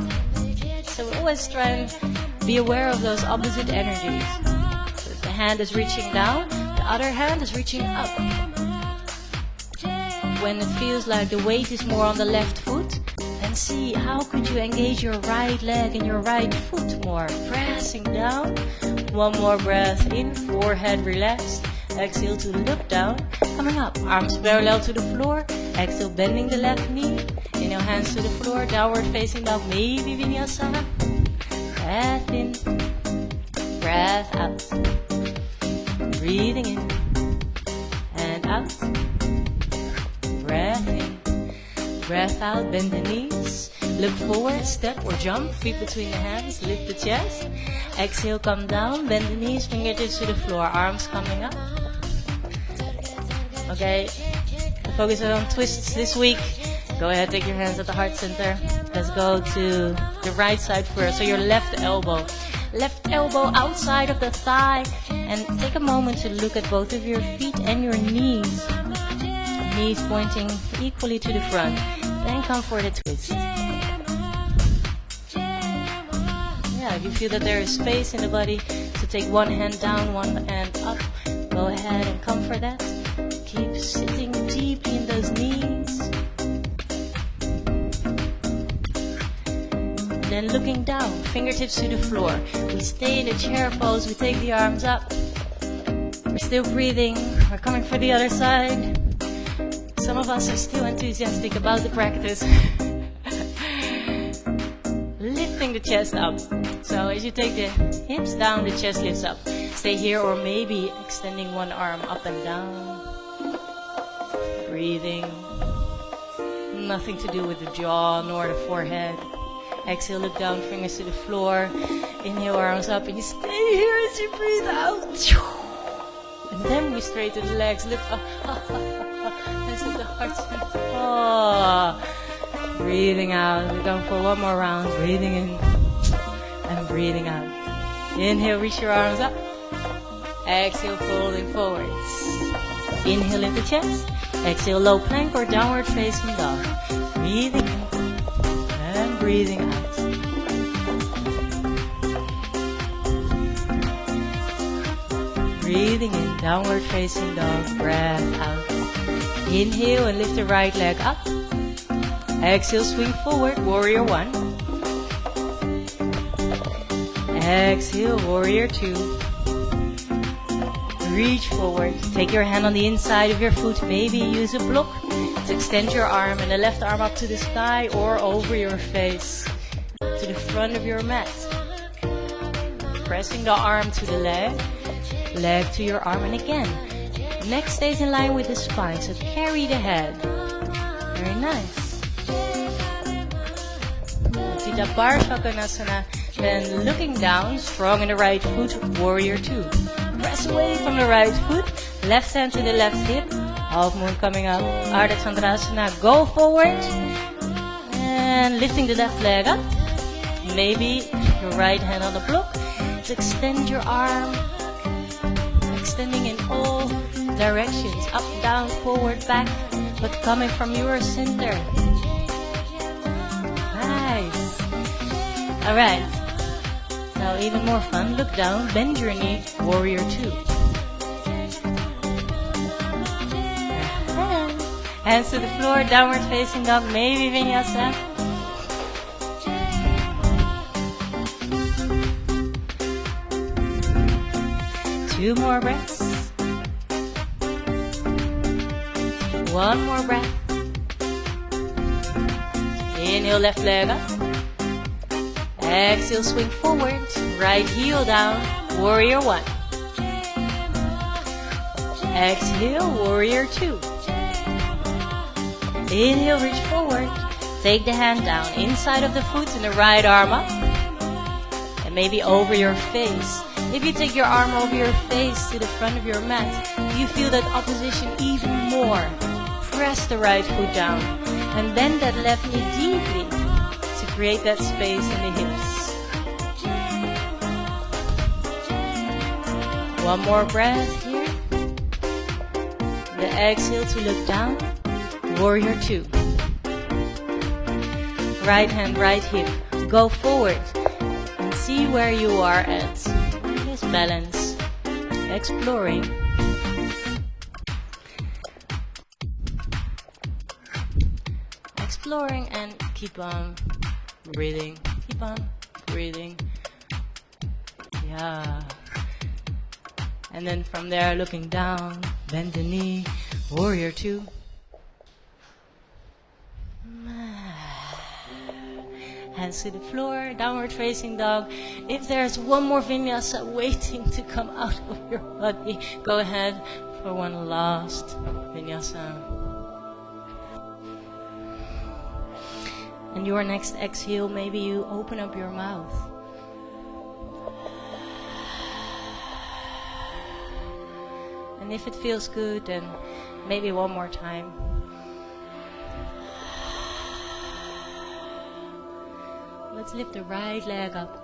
So always try and be aware of those opposite energies. So if the hand is reaching down, the other hand is reaching up. When it feels like the weight is more on the left foot, then see how could you engage your right leg and your right foot more. Pressing down. One more breath in, forehead relaxed. Exhale to look down. Coming up, arms parallel to the floor. Exhale, bending the left knee. Inhale, hands to the floor, downward facing dog, maybe vinyasa. Breath in, breath out. Breathing in and out. Breath in, breath out, bend the knees. Look forward, step or jump, feet between the hands, lift the chest. Exhale, come down, bend the knees, fingertips to the floor, arms coming up. Okay, focus on twists this week. Go ahead, take your hands at the heart center. Let's go to the right side first, so your left elbow. Left elbow outside of the thigh, and take a moment to look at both of your feet and your knees. Knees pointing equally to the front. Then come for the twist. Yeah, if you feel that there is space in the body to take one hand down, one hand up, go ahead and come for that. Keep sitting deeply in those knees. Then looking down, fingertips to the floor. We stay in the chair pose, we take the arms up. We're still breathing, we're coming for the other side. Some of us are still enthusiastic about the practice. Lifting the chest up. So as you take the hips down, the chest lifts up. Stay here, or maybe extending one arm up and down. Breathing. Nothing to do with the jaw nor the forehead. Exhale, look down, fingers to the floor. Inhale, arms up, and you stay here as you breathe out. And then we straighten the legs, lift up. This is the heart center. Oh. Breathing out. We're going for one more round. Breathing in and breathing out. Inhale, reach your arms up. Exhale, folding forwards. Inhale, lift the chest. Exhale, low plank or downward facing dog. Breathing in and breathing out. Breathing in, downward facing dog. Breath out. Inhale and lift the right leg up. Exhale, swing forward, warrior one. Exhale, warrior two. Reach forward. Take your hand on the inside of your foot. Maybe use a block to extend your arm and the left arm up to the sky or over your face to the front of your mat. Pressing the arm to the leg, leg to your arm, and again, neck stays in line with the spine, so carry the head. Very nice. Sita Parsva Konasana, then looking down, strong in the right foot, warrior two. Press away from the right foot, left hand to the left hip, half moon coming up, Ardha Chandrasana, go forward, and lifting the left leg up, maybe your right hand on the block, to extend your arm, extending in all directions, up, down, forward, back, but coming from your center. Nice. Alright. Now even more fun, look down, bend your knee, warrior two. Hands to the floor, downward facing dog, maybe vinyasa. Two more breaths. One more breath. Inhale, left leg up. Exhale, swing forward, right heel down, warrior one. Exhale, warrior two. Inhale, reach forward, take the hand down, inside of the foot and the right arm up. And maybe over your face. If you take your arm over your face to the front of your mat, you feel that opposition even more. Press the right foot down and bend that left knee deeply to create that space in the hips. One more breath here. The exhale to look down, warrior two. Right hand, right hip, go forward and see where you are at. This balance, exploring. Exploring and keep on breathing. Keep on breathing. Yeah. And then from there, looking down, bend the knee, warrior two. Hands to the floor, downward facing dog. If there's one more vinyasa waiting to come out of your body, go ahead for one last vinyasa. And your next exhale, maybe you open up your mouth. And if it feels good, then maybe one more time. Let's lift the right leg up.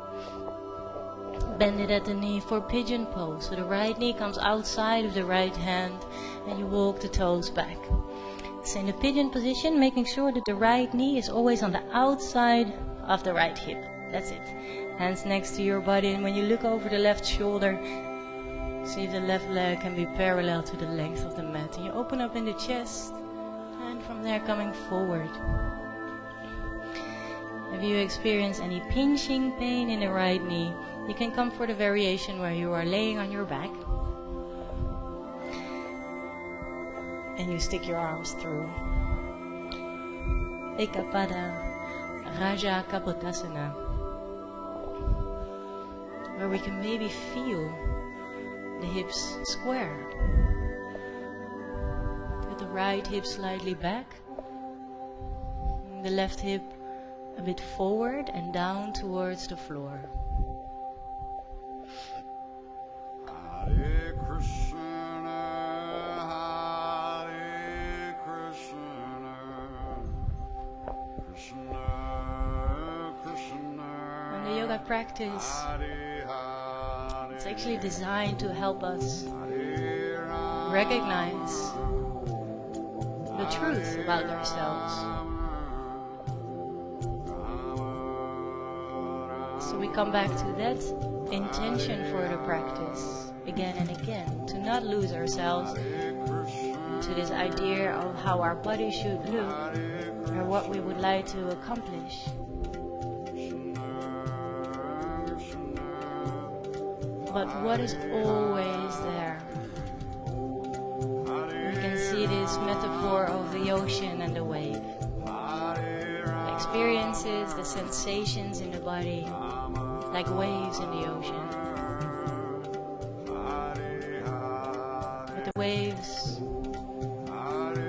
Bend it at the knee for pigeon pose. So the right knee comes outside of the right hand and you walk the toes back. So in the pigeon position, making sure that the right knee is always on the outside of the right hip. That's it. Hands next to your body, and when you look over the left shoulder, see the left leg can be parallel to the length of the mat. And you open up in the chest, and from there coming forward. If you experience any pinching pain in the right knee, you can come for the variation where you are laying on your back. And you stick your arms through. Ekapada, Raja Kapotasana. Where we can maybe feel the hips square. With the right hip slightly back. The left hip a bit forward and down towards the floor. Hare Krishna, Hare Krishna, Krishna, Krishna. And the yoga practice, it's actually designed to help us recognize the truth about ourselves. So we come back to that intention for the practice again and again, to not lose ourselves to this idea of how our body should look or what we would like to accomplish. but what is always there. You can see this metaphor of the ocean and the wave. The experiences, the sensations in the body, like waves in the ocean. But the waves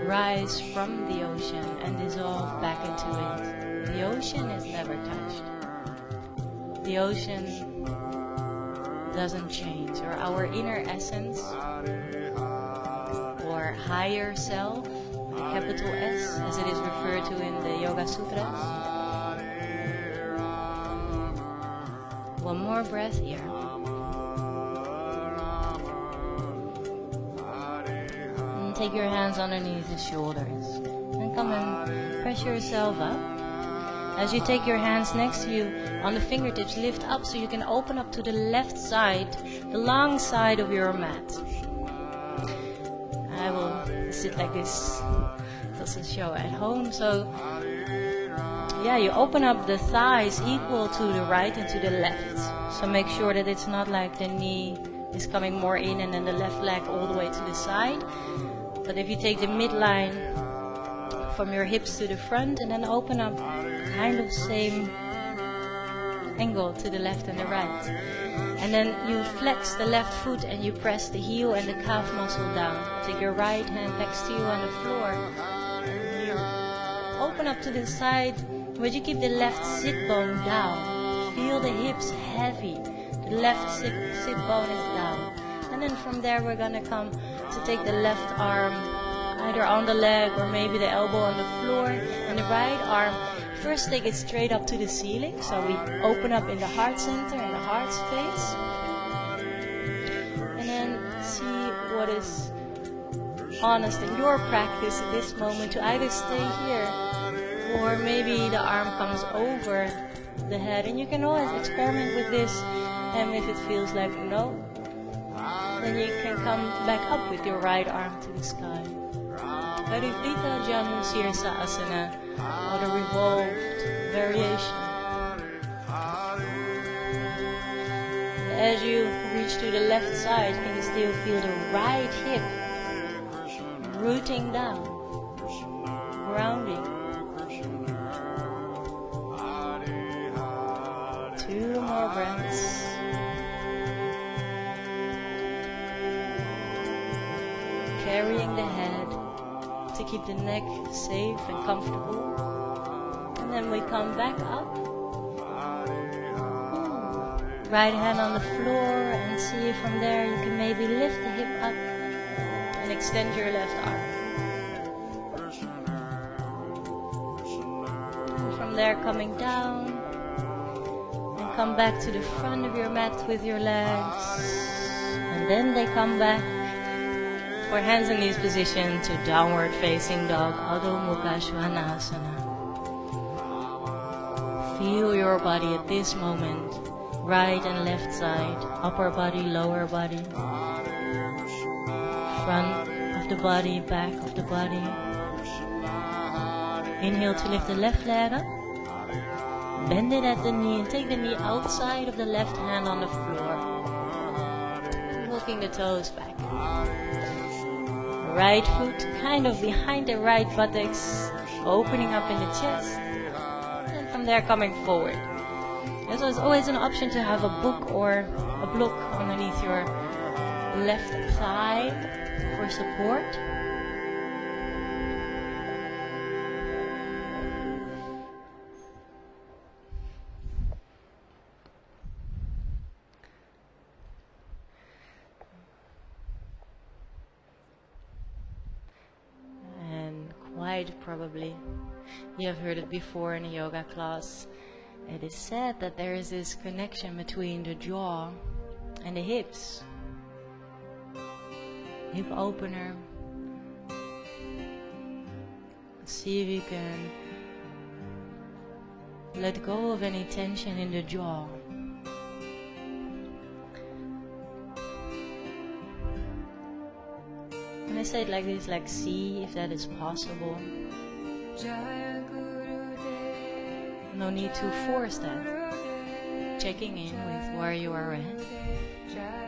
rise from the ocean and dissolve back into it. The ocean is never touched. The ocean doesn't change, or our inner essence, or higher self, the capital S, as it is referred to in the Yoga Sutras. One more breath here. And take your hands underneath the shoulders. And come and press yourself up. As you take your hands next to you on the fingertips, lift up so you can open up to the left side, the long side of your mat. I will sit like this. It doesn't show at home. So, yeah, you open up the thighs equal to the right and to the left. So make sure that it's not like the knee is coming more in and then the left leg all the way to the side. But if you take the midline from your hips to the front and then open up kind of same angle to the left and the right. And then you flex the left foot and you press the heel and the calf muscle down. Take your right hand next to you on the floor. And you open up to the side, but you keep the left sit bone down. Feel the hips heavy. The left sit bone is down. And then from there we're gonna come to take the left arm either on the leg or maybe the elbow on the floor, and the right arm, first take it straight up to the ceiling, so we open up in the heart center and the heart space, and then see what is honest in your practice at this moment to either stay here or maybe the arm comes over the head, and you can always experiment with this, and if it feels like no, then you can come back up with your right arm to the sky. Parivrita Janu Sirsa Asana, or the revolved variation. As you reach to the left side, can you still feel the right hip rooting down, grounding. 2 more breaths. Carrying the head to keep the neck safe and comfortable. And then we come back up. Right hand on the floor, and see from there you can maybe lift the hip up and extend your left arm. And from there coming down, and come back to the front of your mat with your legs. And then they come back for hands in knees position to downward facing dog, Adho Mukha Svanasana. Feel your body at this moment, right and left side, upper body, lower body, front of the body, back of the body. Inhale to lift the left leg up, bend it at the knee and take the knee outside of the left hand on the floor, walking the toes back. Right foot kind of behind the right buttocks, opening up in the chest, and from there coming forward. And so it's always an option to have a book or a block underneath your left thigh for support. Probably you have heard it before in a yoga class. It is said that there is this connection between the jaw and the hips. Hip opener. See if you can let go of any tension in the jaw. I say it like this, like see if that is possible. No need to force that. Checking in with where you are at.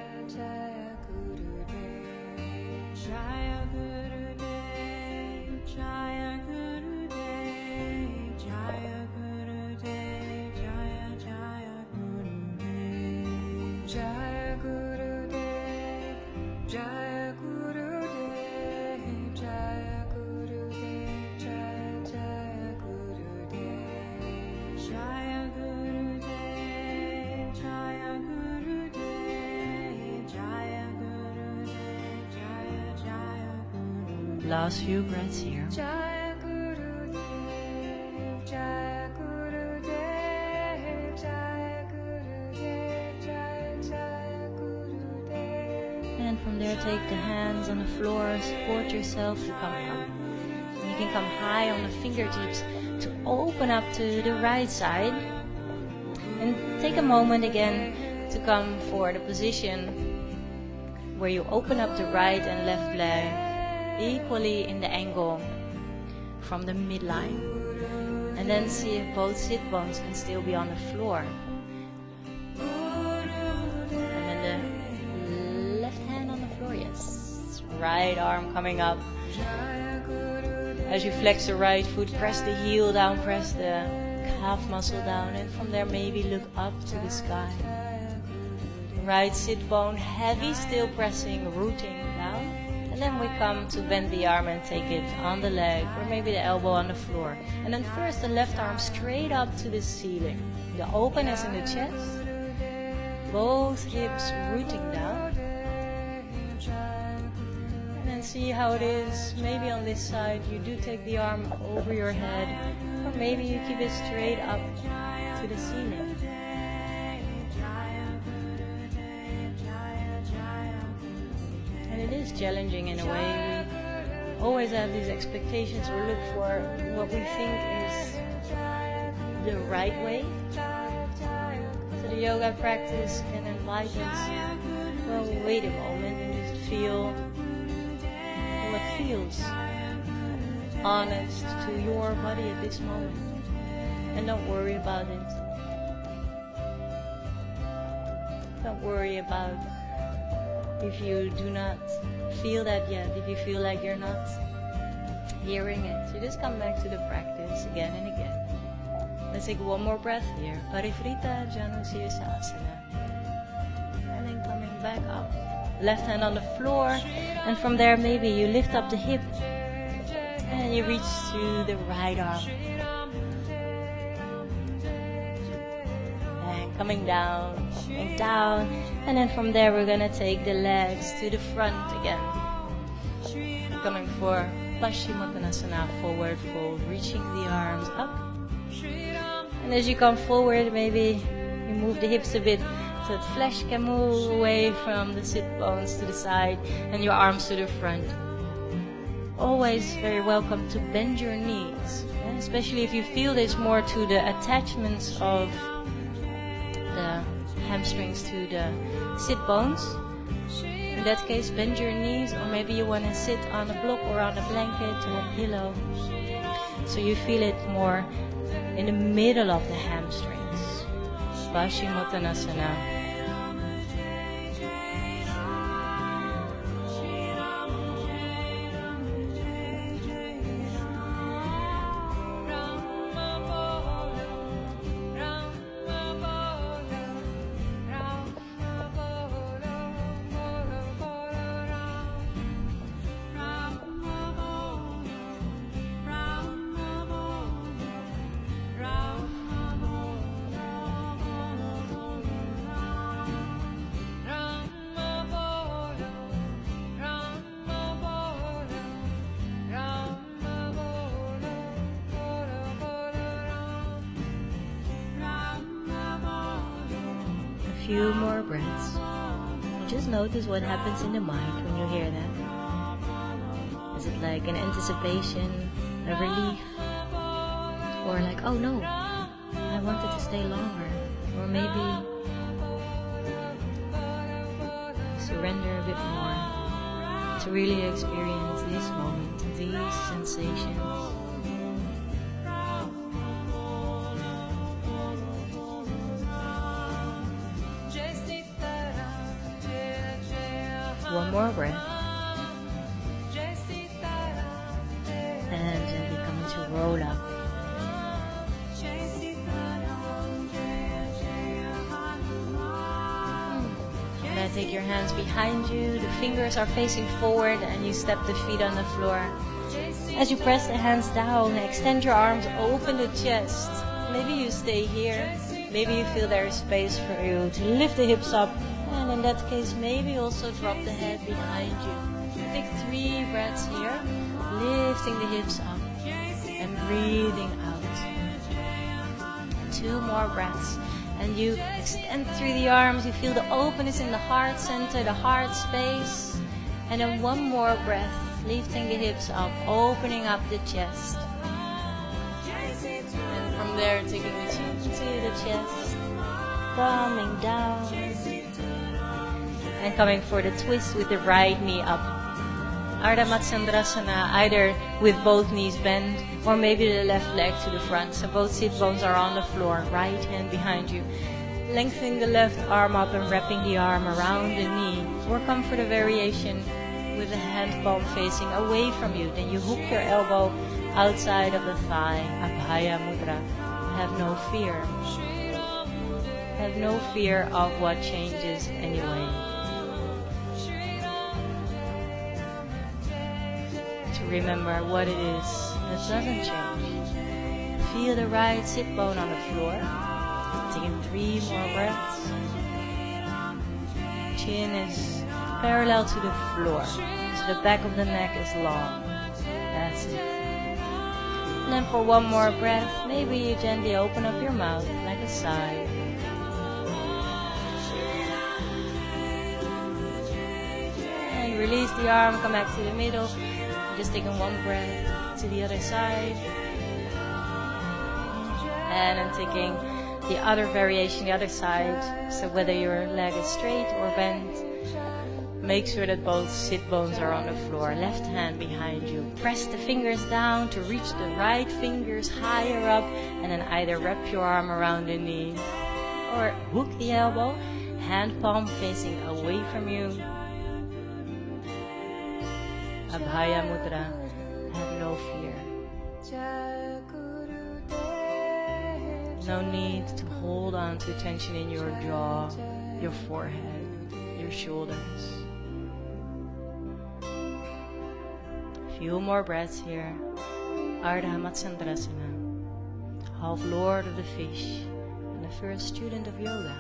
last few breaths here. Jaya Gurudev, Jaya Gurudev, Jaya Gurudev, Jaya Jaya Gurudev. And from there, take the hands on the floor, support yourself to come up. And you can come high on the fingertips to open up to the right side. And take a moment again to come for the position where you open up the right and left leg equally in the angle from the midline. And then see if both sit bones can still be on the floor. And then the left hand on the floor, yes. Right arm coming up. As you flex the right foot, press the heel down, press the calf muscle down, and from there maybe look up to the sky. Right sit bone heavy, still pressing, rooting down. And then we come to bend the arm and take it on the leg, or maybe the elbow on the floor. And then first the left arm straight up to the ceiling. The openness in the chest, both hips rooting down. And then see how it is. Maybe on this side you do take the arm over your head, or maybe you keep it straight up to the ceiling. And it is challenging in a way. We always have these expectations or look for what we think is the right way. So the yoga practice can invite us, well, wait a moment and just feel what feels honest to your body at this moment. And don't worry about it. Don't worry about if you do not feel that yet, if you feel like you're not hearing it. So just come back to the practice again and again. Let's take one more breath here. Parivrita Janusirsasana. And then coming back up. Left hand on the floor. And from there maybe you lift up the hip. And you reach to the right arm. And coming down, and down. And then from there we're going to take the legs to the front again. Coming for Paschimottanasana, forward fold, reaching the arms up. And as you come forward, maybe you move the hips a bit so that flesh can move away from the sit bones to the side and your arms to the front. Always very welcome to bend your knees, and especially if you feel this more to the attachments of the hamstrings to the sit bones. In that case, bend your knees, or maybe you want to sit on a block or on a blanket or a pillow, so you feel it more in the middle of the hamstrings. Paschimottanasana. Few more breaths. And just notice what happens in the mind when you hear that. Is it like an anticipation, a relief, or like, oh no, I wanted to stay longer, or maybe surrender a bit more to really experience this moment, these sensations. One more breath. And then we're going to roll up. And then take your hands behind you. The fingers are facing forward and you step the feet on the floor. As you press the hands down, extend your arms, open the chest. Maybe you stay here. Maybe you feel there is space for you to lift the hips up. And in that case, maybe also drop the head behind you. take 3 breaths here, lifting the hips up and breathing out. 2 more breaths. And you extend through the arms, you feel the openness in the heart center, the heart space. And then 1 more breath, lifting the hips up, opening up the chest. And from there, taking the chin to the chest, coming down. And coming for the twist with the right knee up. Ardha Matsyendrasana, either with both knees bent or maybe the left leg to the front. So both sit bones are on the floor, right hand behind you. Lengthening the left arm up and wrapping the arm around the knee. Or come for the variation with the hand palm facing away from you. Then you hook your elbow outside of the thigh, Abhaya Mudra. Have no fear. Have no fear of what changes anyway. Remember what it is that doesn't change. Feel the right sit bone on the floor. Taking 3 more breaths. Chin is parallel to the floor, so the back of the neck is long. That's it. And then for 1 more breath, maybe you gently open up your mouth like a sigh. And release the arm, come back to the middle. Just taking 1 breath to the other side. And then taking the other variation, the other side. So whether your leg is straight or bent, make sure that both sit bones are on the floor. Left hand behind you. Press the fingers down to reach the right fingers higher up. And then either wrap your arm around the knee or hook the elbow. Hand palm facing away from you. Abhaya Mudra, have no fear. No need to hold on to tension in your jaw, your forehead, your shoulders. Few more breaths here. Ardha Matsyendrasana, half Lord of the Fish, and the first student of yoga.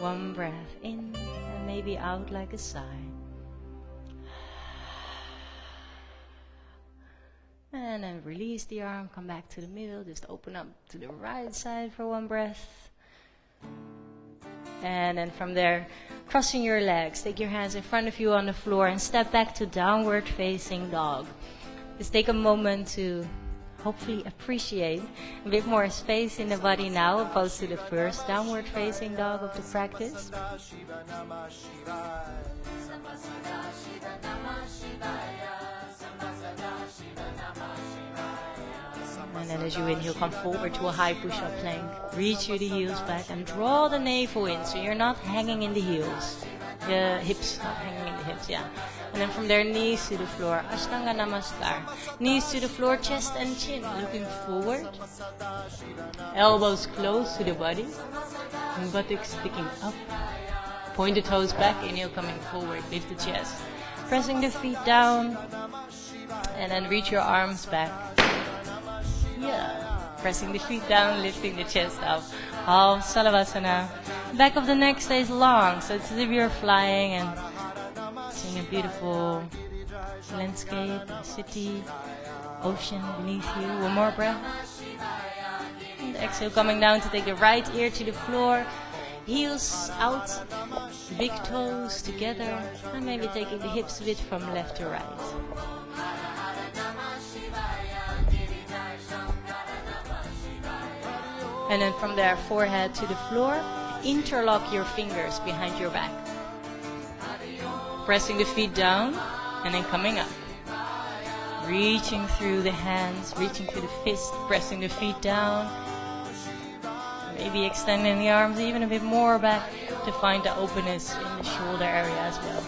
1 breath in and maybe out like a sigh. And then release the arm, come back to the middle, just open up to the right side for 1 breath. And then from there, crossing your legs, take your hands in front of you on the floor and step back to downward facing dog. Just take a moment to hopefully appreciate a bit more space in the body now, opposed to the first downward facing dog of the practice. And then as you inhale, come forward to a high push-up plank. Reach through the heels back and draw the navel in so you're not hanging in the heels. The hips, not hanging in the hips, yeah. And then from there, knees to the floor. Ashtanga Namaskar. Knees to the floor, chest and chin. Looking forward. Elbows close to the body. And buttocks sticking up. Point the toes back. Inhale, coming forward. Lift the chest. Pressing the feet down. And then reach your arms back. Yeah. Pressing the feet down, lifting the chest up. Half Salavasana. Back of the neck stays long, so it's as if you're flying and seeing a beautiful landscape, a city, ocean beneath you. 1 more breath. And exhale, coming down to take the right ear to the floor. Heels out, big toes together, and maybe taking the hips a bit from left to right. And then from there, forehead to the floor. Interlock your fingers behind your back. Pressing the feet down and then coming up. Reaching through the hands, reaching through the fist, pressing the feet down. Maybe extending the arms even a bit more back to find the openness in the shoulder area as well.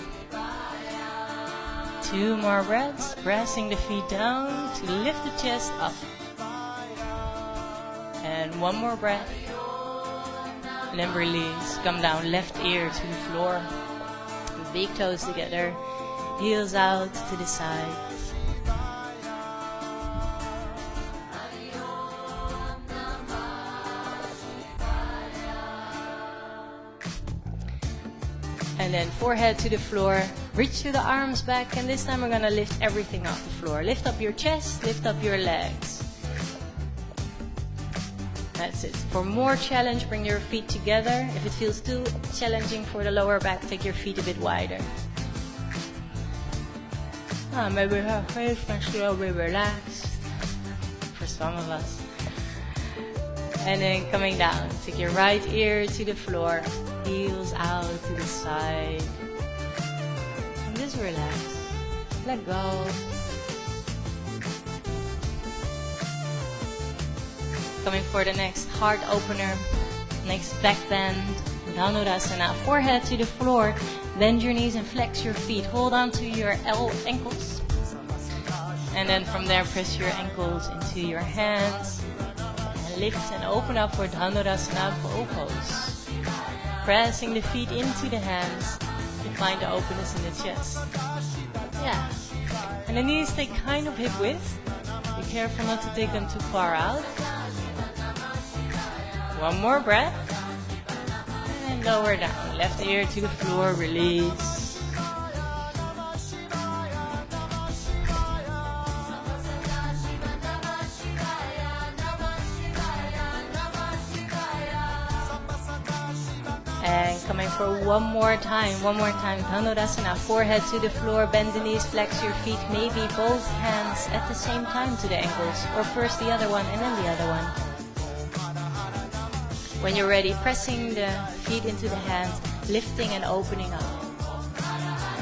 2 more breaths, pressing the feet down to lift the chest up. And 1 more breath. And then release. Come down, left ear to the floor. Big toes together. Heels out to the side. And then forehead to the floor. Reach through the arms back, and this time we're gonna lift everything off the floor. Lift up your chest, lift up your legs. That's it. For more challenge, bring your feet together. If it feels too challenging for the lower back, take your feet a bit wider. Maybe halfway, slowly relaxed. For some of us. And then coming down, take your right ear to the floor, heels out to the side. And just relax. Let go. Coming for the next heart opener, next back bend, Dhanurasana, forehead to the floor, bend your knees and flex your feet, hold on to your ankles, and then from there press your ankles into your hands, and lift and open up for Dhanurasana, bow pose, pressing the feet into the hands to find the openness in the chest. Yeah, and the knees stay kind of hip width, be careful not to take them too far out. One more breath. And lower down. Left ear to the floor. Release. And coming for one more time. Dhanurasana. Forehead to the floor. Bend the knees. Flex your feet. Maybe both hands at the same time to the ankles. Or first the other one and then the other one. When you're ready, pressing the feet into the hands, lifting and opening up.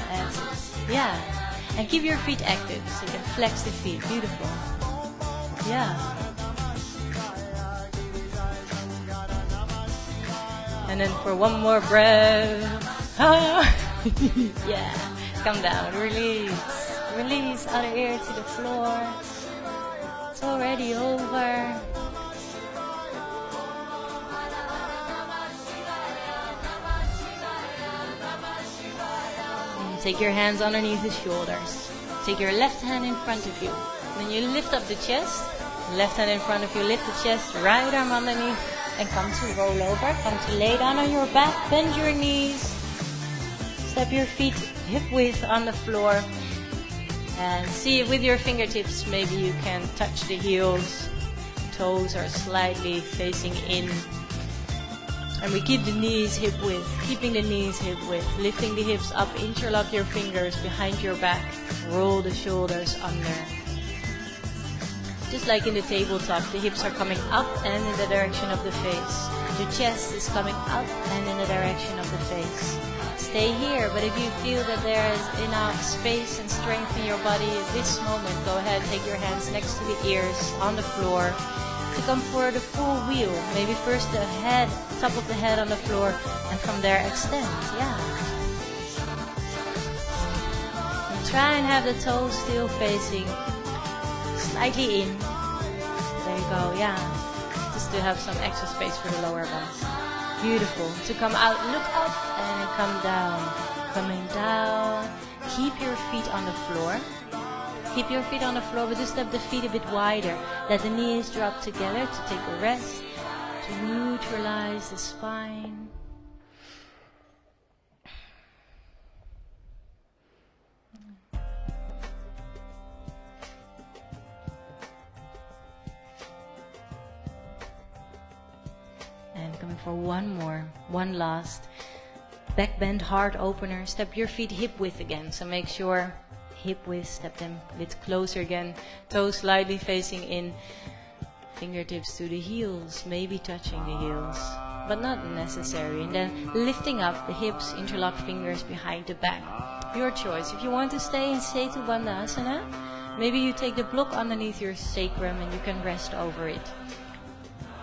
That's it. Yeah. And keep your feet active so you can flex the feet. Beautiful. Yeah. And then for one more breath. Yeah. Come down. Release. Release. Other ear to the floor. It's already over. Take your hands underneath the shoulders. Take your left hand in front of you. Then you lift up the chest. Left hand in front of you. Lift the chest. Right arm underneath. And come to roll over. Come to lay down on your back. Bend your knees. Step your feet hip width on the floor. And see with your fingertips. Maybe you can touch the heels. Toes are slightly facing in. And we keep the knees hip width, keeping the knees hip width, lifting the hips up, interlock your fingers behind your back, roll the shoulders under. Just like in the tabletop, the hips are coming up and in the direction of the face. The chest is coming up and in the direction of the face. Stay here, but if you feel that there is enough space and strength in your body at this moment, go ahead, take your hands next to the ears on the floor. To come for the full wheel. Maybe first the head, top of the head on the floor, and from there extend. Yeah. And try and have the toes still facing slightly in. There you go. Yeah. Just to have some extra space for the lower back. Beautiful. To come out, look up, and then come down. Coming down. Keep your feet on the floor. Keep your feet on the floor, but just step the feet a bit wider. Let the knees drop together to take a rest, to neutralize the spine. And coming for one last. Back bend, heart opener. Step your feet hip width again, so make sure hip width, step them a bit closer again, toes slightly facing in, fingertips to the heels, maybe touching the heels, but not necessary. And then lifting up the hips, interlock fingers behind the back. Your choice. If you want to stay in Setu Bandhasana, maybe you take the block underneath your sacrum and you can rest over it.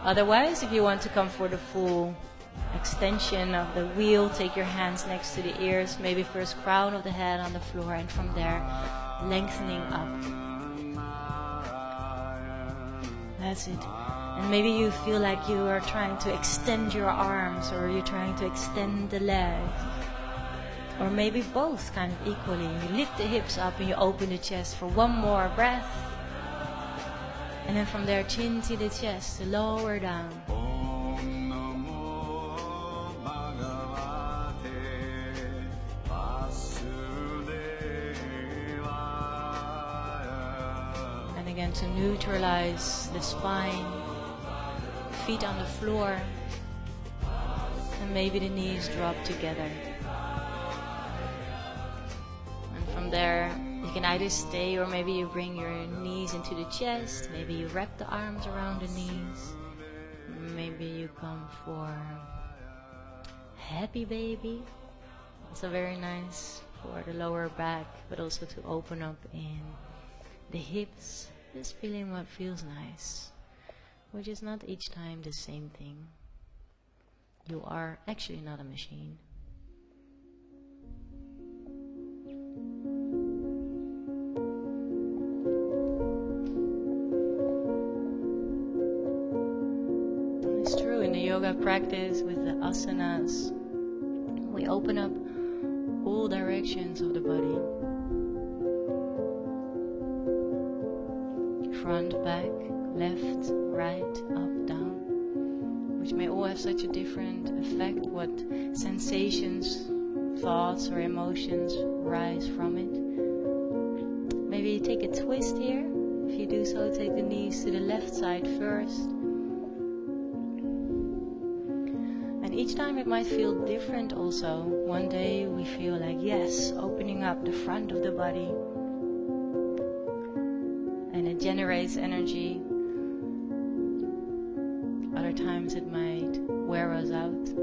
Otherwise, if you want to come for the full extension of the wheel, take your hands next to the ears, maybe first crown of the head on the floor, and from there lengthening up. That's it. And maybe you feel like you are trying to extend your arms, or you're trying to extend the legs, or maybe both kind of equally. You lift the hips up and you open the chest for one more breath, and then from there chin to the chest, lower down. again, to neutralize the spine, feet on the floor, and maybe the knees drop together. And from there, you can either stay, or maybe you bring your knees into the chest, maybe you wrap the arms around the knees, maybe you come for happy baby. Also very nice for the lower back, but also to open up in the hips, just feeling what feels nice, which is not each time the same thing. You are actually not a machine. It's true, in the yoga practice with the asanas, we open up all directions of the body. Front, back, left, right, up, down, which may all have such a different effect, what sensations, thoughts or emotions rise from it. Maybe take a twist here. If you do so, take the knees to the left side first. And each time it might feel different also. One day we feel like, yes, opening up the front of the body, and it generates energy. Other times it might wear us out,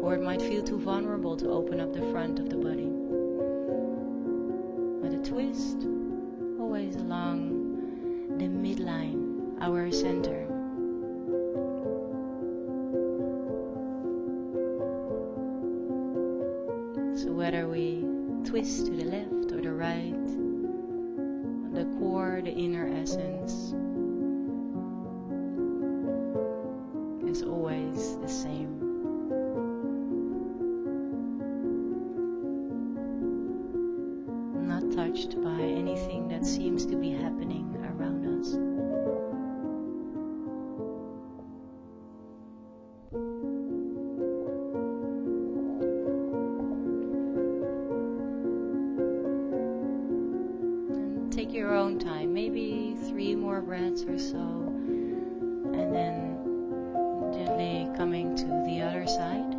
or it might feel too vulnerable to open up the front of the body. But a twist, always along the midline, our center. So whether we twist to the left or the right, the core, the inner essence, is always the same. Not touched by anything that seems to be happening around us. Take your own time, maybe 3 more breaths or so, and then gently coming to the other side.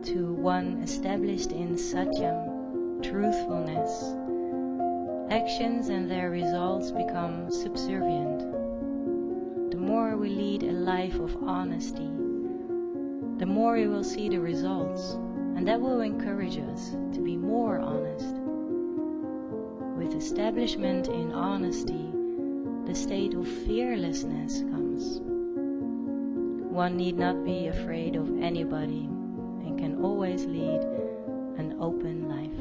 To one established in satyam, truthfulness, actions and their results become subservient. The more we lead a life of honesty, the more we will see the results, and that will encourage us to be more honest. With establishment in honesty, the state of fearlessness comes. One need not be afraid of anybody, and can always lead an open life.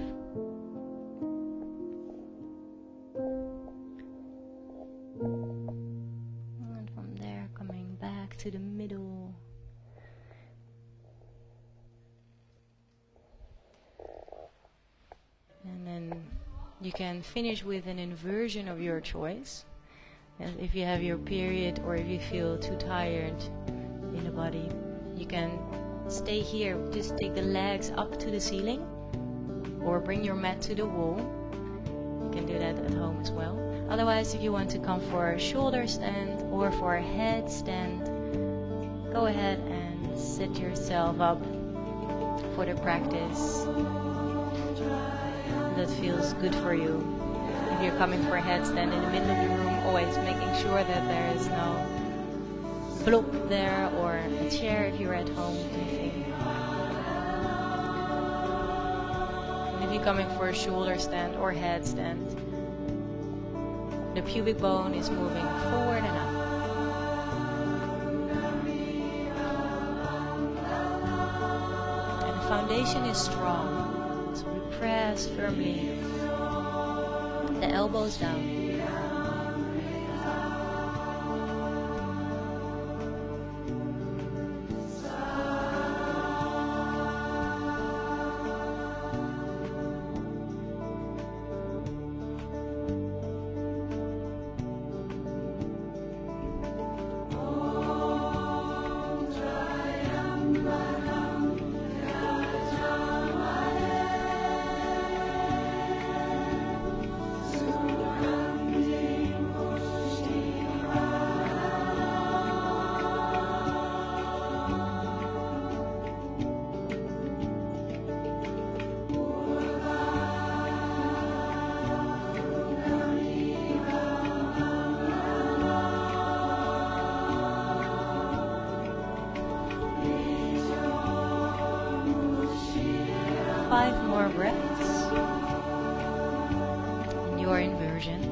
And from there, coming back to the middle. And then you can finish with an inversion of your choice. And if you have your period, or if you feel too tired in the body, you can stay here, just take the legs up to the ceiling, or bring your mat to the wall. You can do that at home as well. Otherwise, if you want to come for a shoulder stand or for a head stand, go ahead and set yourself up for the practice that feels good for you. If you're coming for a headstand in the middle of the room, always making sure that there is no block there, or a chair if you're at home, anything. And if you're coming for a shoulder stand or head stand, the pubic bone is moving forward and up. And the foundation is strong, so we press firmly the elbows down. Five more breaths in your inversion.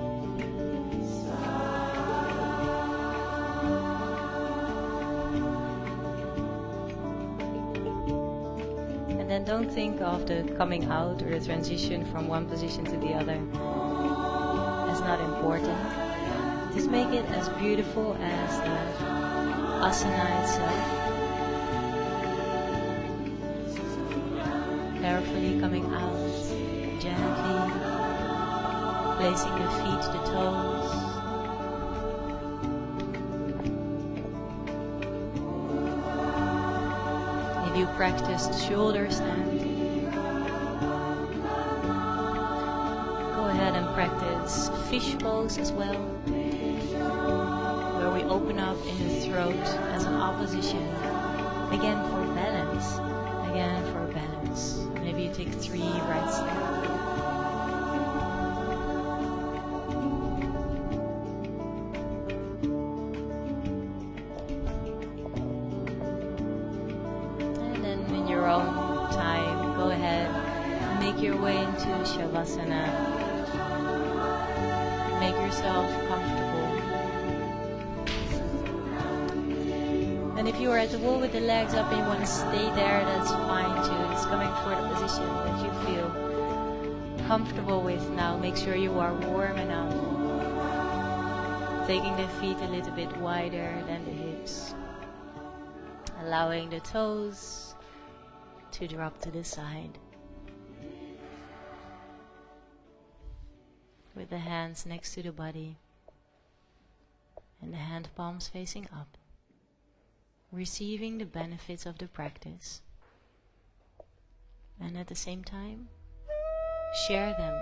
And then don't think of the coming out or the transition from one position to the other. It's not important. Just make it as beautiful as the asana itself. Carefully coming out, gently placing the feet to toes. If you practiced shoulder stand, go ahead and practice fish pose as well, where we open up in the throat as an opposition, again for balance, again for balance. Maybe you take 3 breaths there. And then in your own time, go ahead and make your way into Shavasana. Make yourself comfortable. And if you are at the wall with the legs up and you want to stay there, that's fine too. It's coming for the position that you feel comfortable with now. Make sure you are warm enough. Taking the feet a little bit wider than the hips. Allowing the toes to drop to the side. With the hands next to the body. And the hand palms facing up. Receiving the benefits of the practice, and at the same time share them,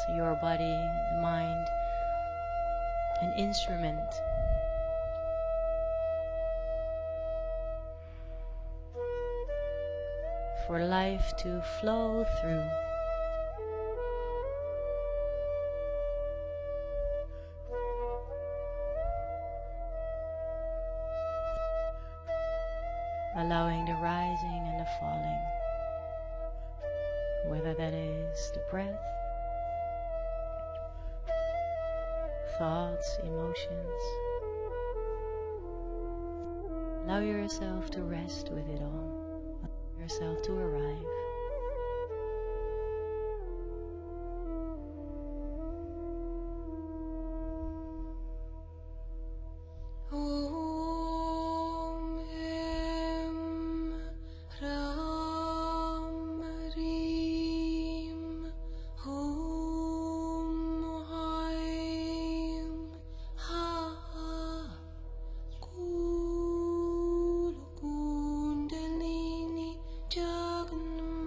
so your body, the mind, an instrument for life to flow through. Allowing the rising and the falling, whether that is the breath, thoughts, emotions. Allow yourself to rest with it all, allow yourself to arrive. Kundalini Jagannath.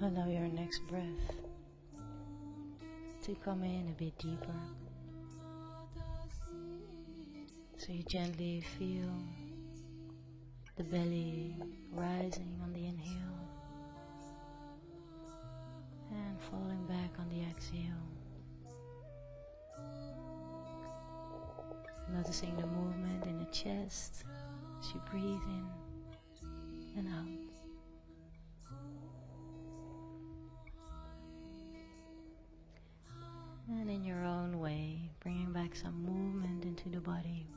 Allow your next breath to come in a bit deeper. So you gently feel the belly rising on the inhale and falling back on the exhale. Noticing the movement in the chest as you breathe in and out. And in your own way, bringing back some movement into the body.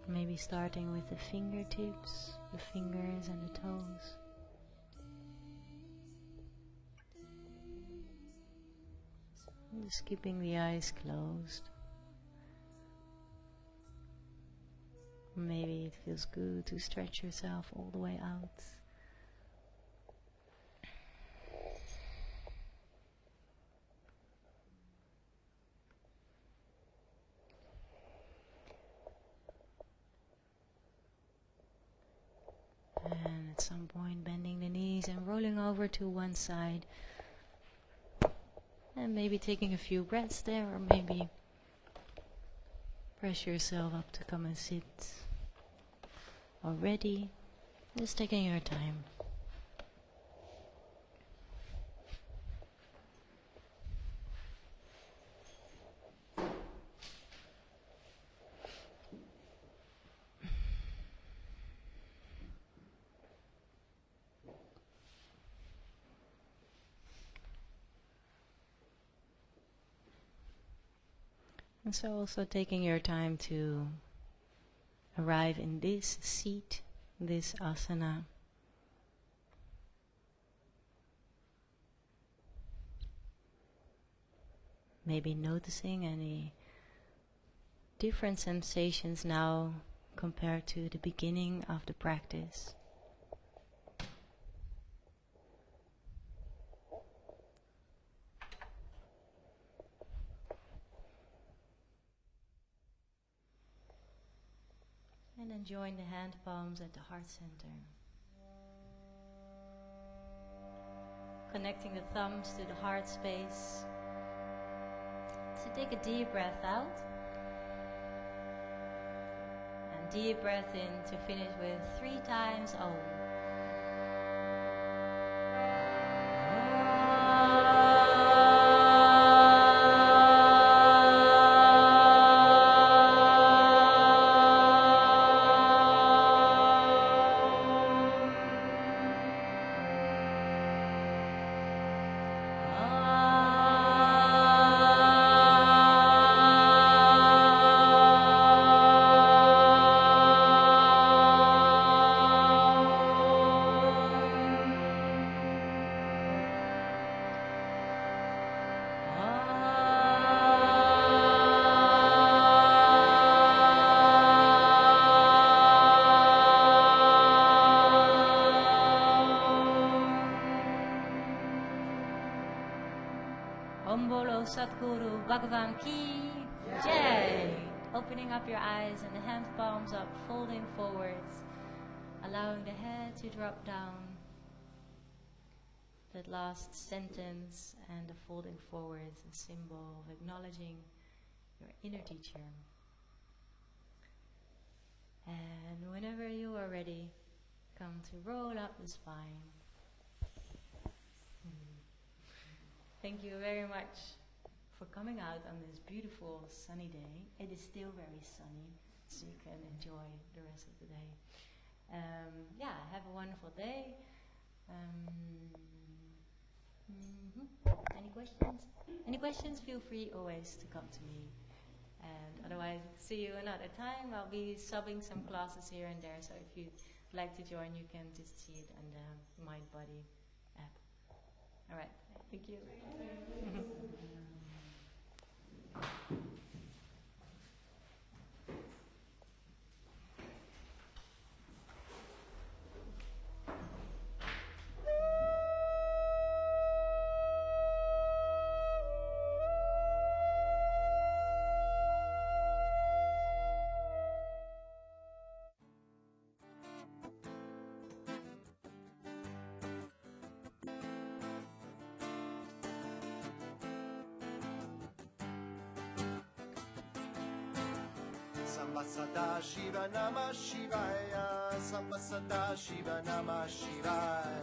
Maybe starting with the fingertips, the fingers and the toes. Just keeping the eyes closed. Maybe it feels good to stretch yourself all the way out. And at some point bending the knees and rolling over to one side. And maybe taking a few breaths there, or maybe press yourself up to come and sit already. Just taking your time. And so also taking your time to arrive in this seat, this asana. Maybe noticing any different sensations now compared to the beginning of the practice. And then join the hand palms at the heart center. Connecting the thumbs to the heart space. So take a deep breath out. And deep breath in to finish with 3 times Om. Om Bolo Satguru Bhagavan Ki Jai. Opening up your eyes and the hand palms up, folding forwards, allowing the head to drop down. That last sentence and the folding forwards, a symbol of acknowledging your inner teacher. And whenever you are ready, come to roll up the spine. Thank you very much for coming out on this beautiful sunny day. It is still very sunny, so you can enjoy the rest of the day. Have a wonderful day. Any questions? Any questions? Feel free always to come to me. And otherwise, see you another time. I'll be subbing some classes here and there, so if you'd like to join, you can just see it on the Mind Body app. All right. Thank you. Samba Sada Shiva Namah Shivaya, Samba Sada Shiva Namah Shivaya.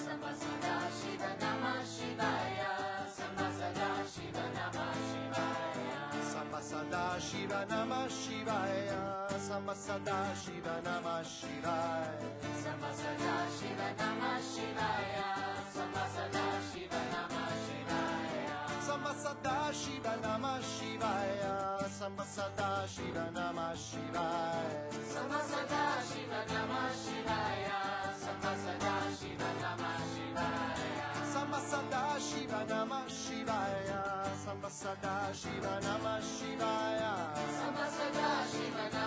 Samba Sada Shiva Namah Shivaya. Samba Sada Shiva Namah Shivaya. Samba Sada Shiva Namah Shivaya, Samba Sada Shiva Namah Shivaya. Samba Sada Shiva Namah Shivaya. Samba Sada Shiva Namah Shivaya. Samba Sada Shiva Namah Shivaya, Samba Sada Shiva Namah Shivaya. Samba Sada Shiva Namah Shivaya. Samba Sada Shiva Namah Shivaya. Samba Sada Shiva Namah Shivaya, Samba Sada Shiva Namah Shivaya. Samba Sada Shiva Namah